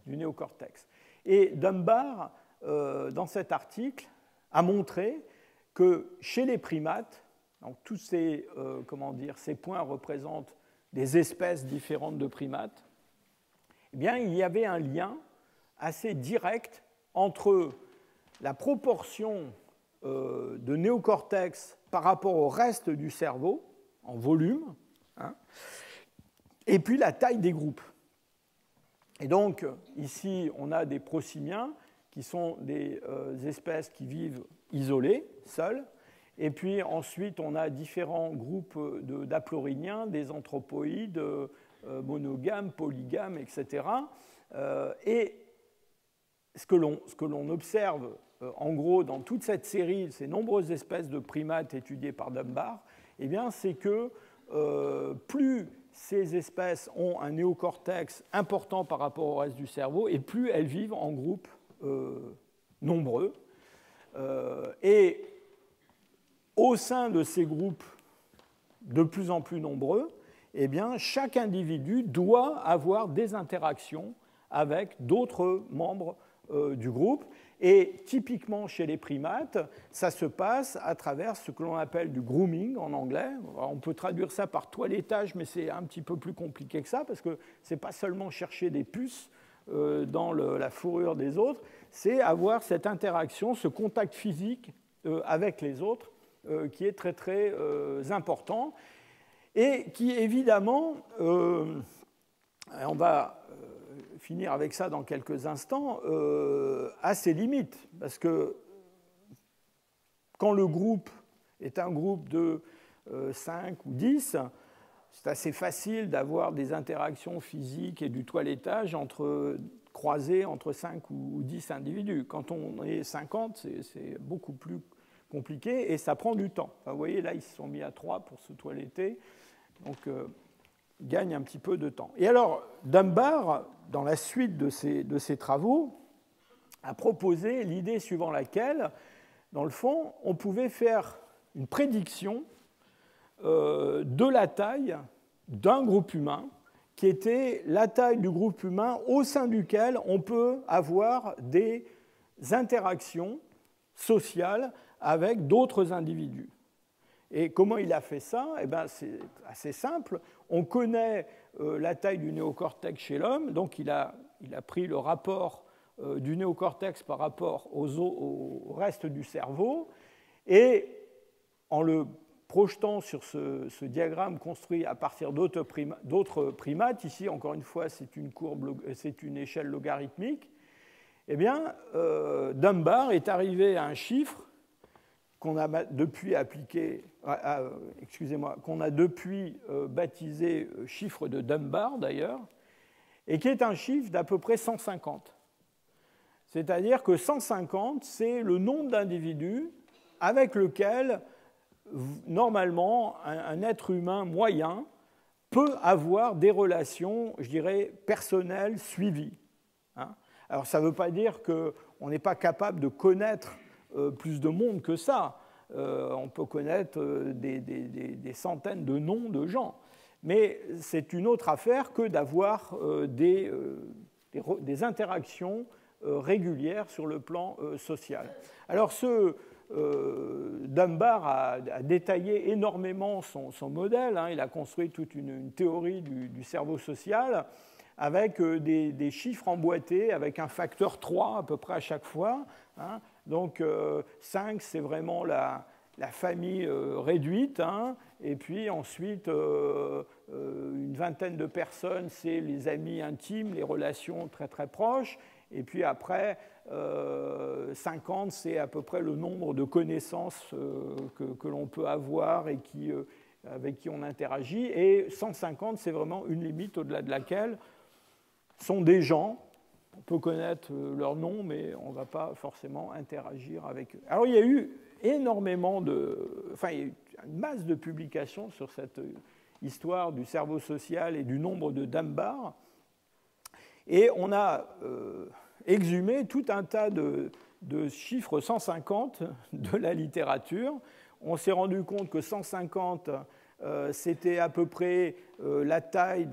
S1: néocortex. Et Dunbar, dans cet article, a montré que chez les primates, donc tous ces points représentent des espèces différentes de primates, eh bien, il y avait un lien assez direct entre la proportion de néocortex par rapport au reste du cerveau, en volume, hein, et puis la taille des groupes. Et donc, ici, on a des prosimiens qui sont des espèces qui vivent isolées, seules. Et puis ensuite, on a différents groupes d'aploriniens, des anthropoïdes, monogames, polygames, etc. Et ce que l'on observe, en gros, dans toute cette série, ces nombreuses espèces de primates étudiées par Dunbar, eh bien, c'est que plus ces espèces ont un néocortex important par rapport au reste du cerveau, et plus elles vivent en groupes nombreux. Et au sein de ces groupes de plus en plus nombreux, eh bien, chaque individu doit avoir des interactions avec d'autres membres du groupe. Et typiquement chez les primates, ça se passe à travers ce que l'on appelle du grooming en anglais. Alors, on peut traduire ça par toilettage, mais c'est un petit peu plus compliqué que ça, parce que ce n'est pas seulement chercher des puces dans la fourrure des autres, c'est avoir cette interaction, ce contact physique avec les autres, qui est très très important, et qui évidemment, on va finir avec ça dans quelques instants, a ses limites, parce que quand le groupe est un groupe de 5 ou 10, c'est assez facile d'avoir des interactions physiques et du toilettage croisées entre 5 ou 10 individus. Quand on est 50, c'est beaucoup plus compliqué et ça prend du temps. Enfin, vous voyez, là, ils se sont mis à 3 pour se toiletter, donc ils gagnent un petit peu de temps. Et alors, Dunbar, dans la suite de ses travaux, a proposé l'idée suivant laquelle, dans le fond, on pouvait faire une prédiction de la taille d'un groupe humain, qui était la taille du groupe humain au sein duquel on peut avoir des interactions sociales avec d'autres individus. Et comment il a fait ça? Eh bien, c'est assez simple. On connaît la taille du néocortex chez l'homme, donc il a pris le rapport du néocortex par rapport au reste du cerveau, et en le projetant sur ce diagramme construit à partir d'autres primates, ici encore une fois c'est une échelle logarithmique, eh bien Dunbar est arrivé à un chiffre qu'on a depuis qu'on a depuis baptisé chiffre de Dunbar d'ailleurs, et qui est un chiffre d'à peu près 150. C'est-à-dire que 150, c'est le nombre d'individus avec lequel, normalement, un être humain moyen peut avoir des relations, je dirais, personnelles suivies. Alors, ça ne veut pas dire qu'on n'est pas capable de connaître plus de monde que ça. On peut connaître des centaines de noms de gens. Mais c'est une autre affaire que d'avoir des interactions régulières sur le plan social. Alors, Dunbar a détaillé énormément son modèle. Il a construit toute une théorie du cerveau social avec des chiffres emboîtés, avec un facteur 3 à peu près à chaque fois. Donc 5, c'est vraiment la famille réduite, et puis ensuite une vingtaine de personnes, c'est les amis intimes, les relations très très proches, et puis après 50, c'est à peu près le nombre de connaissances que l'on peut avoir et avec qui on interagit, et 150, c'est vraiment une limite au-delà de laquelle sont des gens. On peut connaître leur nom, mais on ne va pas forcément interagir avec eux. Alors, il y a eu énormément il y a eu une masse de publications sur cette histoire du cerveau social et du nombre de Dunbar. Et on a exhumé tout un tas de chiffres 150 de la littérature. On s'est rendu compte que 150... c'était à peu près la taille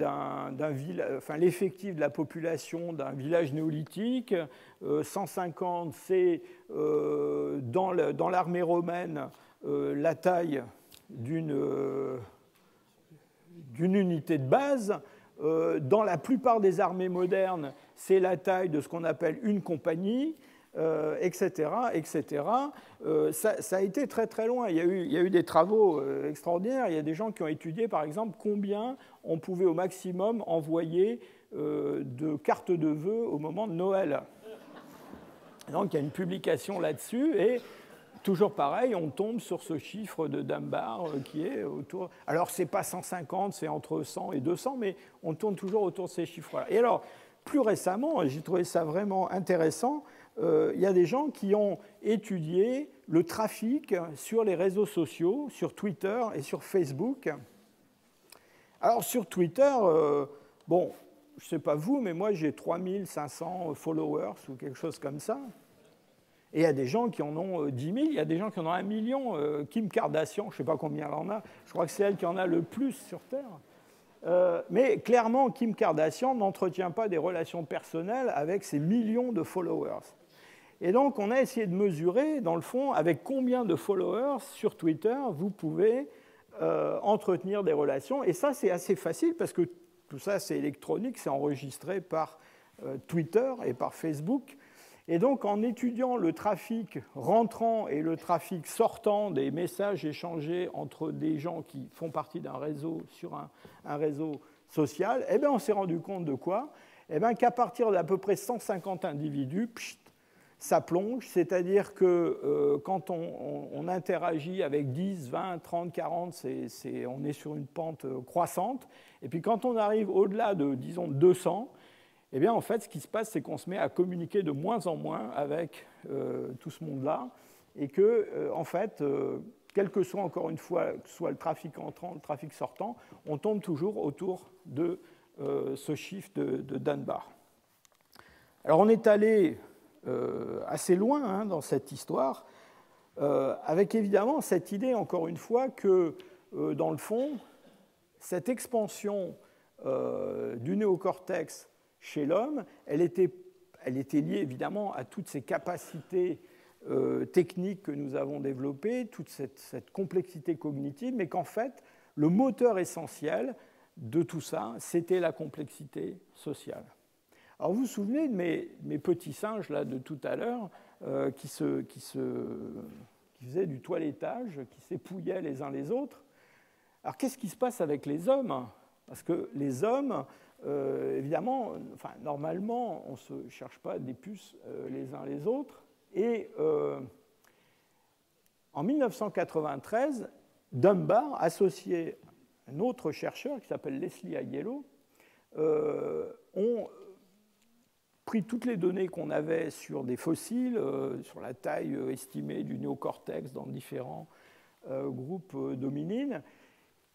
S1: l'effectif de la population d'un village néolithique. 150, c'est dans l'armée romaine la taille d'une unité de base. Dans la plupart des armées modernes, c'est la taille de ce qu'on appelle une compagnie. etc. etc. Ça a été très très loin. Il y a eu des travaux extraordinaires. Il y a des gens qui ont étudié, par exemple, combien on pouvait au maximum envoyer de cartes de vœux au moment de Noël. Donc il y a une publication là-dessus et toujours pareil, on tombe sur ce chiffre de Dunbar qui est autour... Alors ce n'est pas 150, c'est entre 100 et 200, mais on tourne toujours autour de ces chiffres-là. Et alors, plus récemment, j'ai trouvé ça vraiment intéressant, il y a des gens qui ont étudié le trafic sur les réseaux sociaux, sur Twitter et sur Facebook. Alors sur Twitter, bon... Je ne sais pas vous, mais moi j'ai 3500 followers ou quelque chose comme ça. Et il y a des gens qui en ont 10 000, il y a des gens qui en ont 1 million. Kim Kardashian, je ne sais pas combien elle en a, je crois que c'est elle qui en a le plus sur Terre. Mais clairement, Kim Kardashian n'entretient pas des relations personnelles avec ses millions de followers. Et donc on a essayé de mesurer, dans le fond, avec combien de followers sur Twitter vous pouvez entretenir des relations. Et ça, c'est assez facile parce que tout ça, c'est électronique, c'est enregistré par Twitter et par Facebook. Et donc, en étudiant le trafic rentrant et le trafic sortant des messages échangés entre des gens qui font partie d'un réseau sur un réseau social, eh bien, on s'est rendu compte de quoi ? Eh bien, qu'à partir d'à peu près 150 individus, ça plonge, c'est-à-dire que quand on interagit avec 10, 20, 30, 40, on est sur une pente croissante. Et puis quand on arrive au-delà de, disons, 200, eh bien, en fait, ce qui se passe, c'est qu'on se met à communiquer de moins en moins avec tout ce monde-là, et que, en fait, quel que soit, encore une fois, que ce soit le trafic entrant, le trafic sortant, on tombe toujours autour de ce chiffre de Dunbar. Alors, on est allé assez loin dans cette histoire, avec évidemment cette idée, encore une fois, que, dans le fond, cette expansion du néocortex chez l'homme, elle était liée évidemment à toutes ces capacités techniques que nous avons développées, toute cette complexité cognitive, mais qu'en fait, le moteur essentiel de tout ça, c'était la complexité sociale. Alors vous vous souvenez de mes petits singes là, de tout à l'heure qui faisaient du toilettage, qui s'épouillaient les uns les autres. Alors qu'est-ce qui se passe avec les hommes ? Parce que les hommes, évidemment, enfin, normalement, on ne se cherche pas des puces les uns les autres. Et en 1993, Dunbar, associé à un autre chercheur qui s'appelle Leslie Aiello, ont pris toutes les données qu'on avait sur des fossiles, sur la taille estimée du néocortex dans différents groupes d'hominines,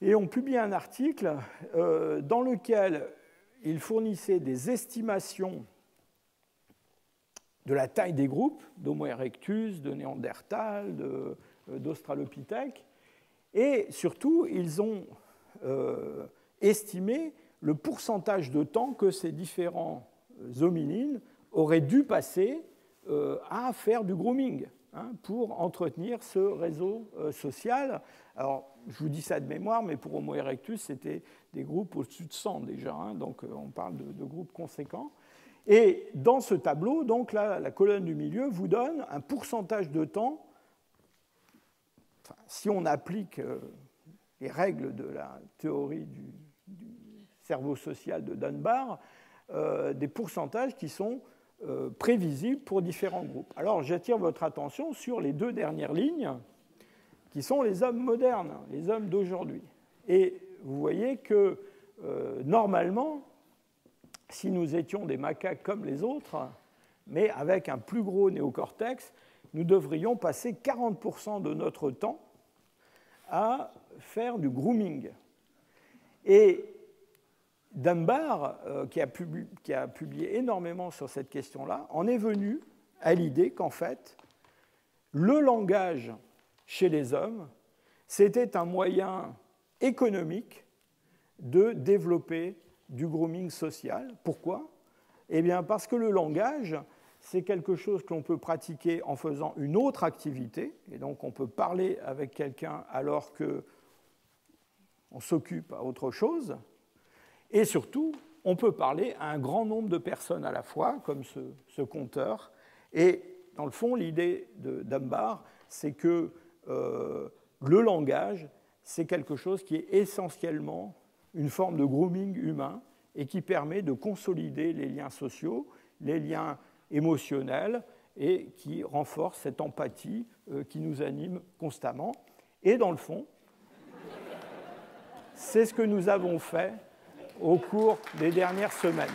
S1: et ont publié un article dans lequel ils fournissaient des estimations de la taille des groupes, d'Homo erectus, de Néandertal, d'Australopithèque, et surtout, ils ont estimé le pourcentage de temps que ces différents hominines auraient dû passer à faire du grooming pour entretenir ce réseau social. Alors, je vous dis ça de mémoire, mais pour Homo erectus, c'était des groupes au-dessus de 100 déjà, donc on parle de groupes conséquents. Et dans ce tableau, donc là, la colonne du milieu vous donne un pourcentage de temps, si on applique les règles de la théorie du cerveau social de Dunbar, des pourcentages qui sont prévisibles pour différents groupes. Alors, j'attire votre attention sur les deux dernières lignes, qui sont les hommes modernes, les hommes d'aujourd'hui. Et vous voyez que, normalement, si nous étions des macaques comme les autres, mais avec un plus gros néocortex, nous devrions passer 40% de notre temps à faire du grooming. Et Dunbar, qui a publié énormément sur cette question-là, en est venu à l'idée qu'en fait, le langage chez les hommes, c'était un moyen économique de développer du grooming social. Pourquoi ? Eh bien, parce que le langage, c'est quelque chose que l'on peut pratiquer en faisant une autre activité, et donc on peut parler avec quelqu'un alors qu'on s'occupe à autre chose, et surtout, on peut parler à un grand nombre de personnes à la fois, comme ce compteur, et dans le fond, l'idée de Dunbar, c'est que le langage, c'est quelque chose qui est essentiellement une forme de grooming humain et qui permet de consolider les liens sociaux, les liens émotionnels et qui renforce cette empathie qui nous anime constamment. Et dans le fond, c'est ce que nous avons fait au cours des dernières semaines.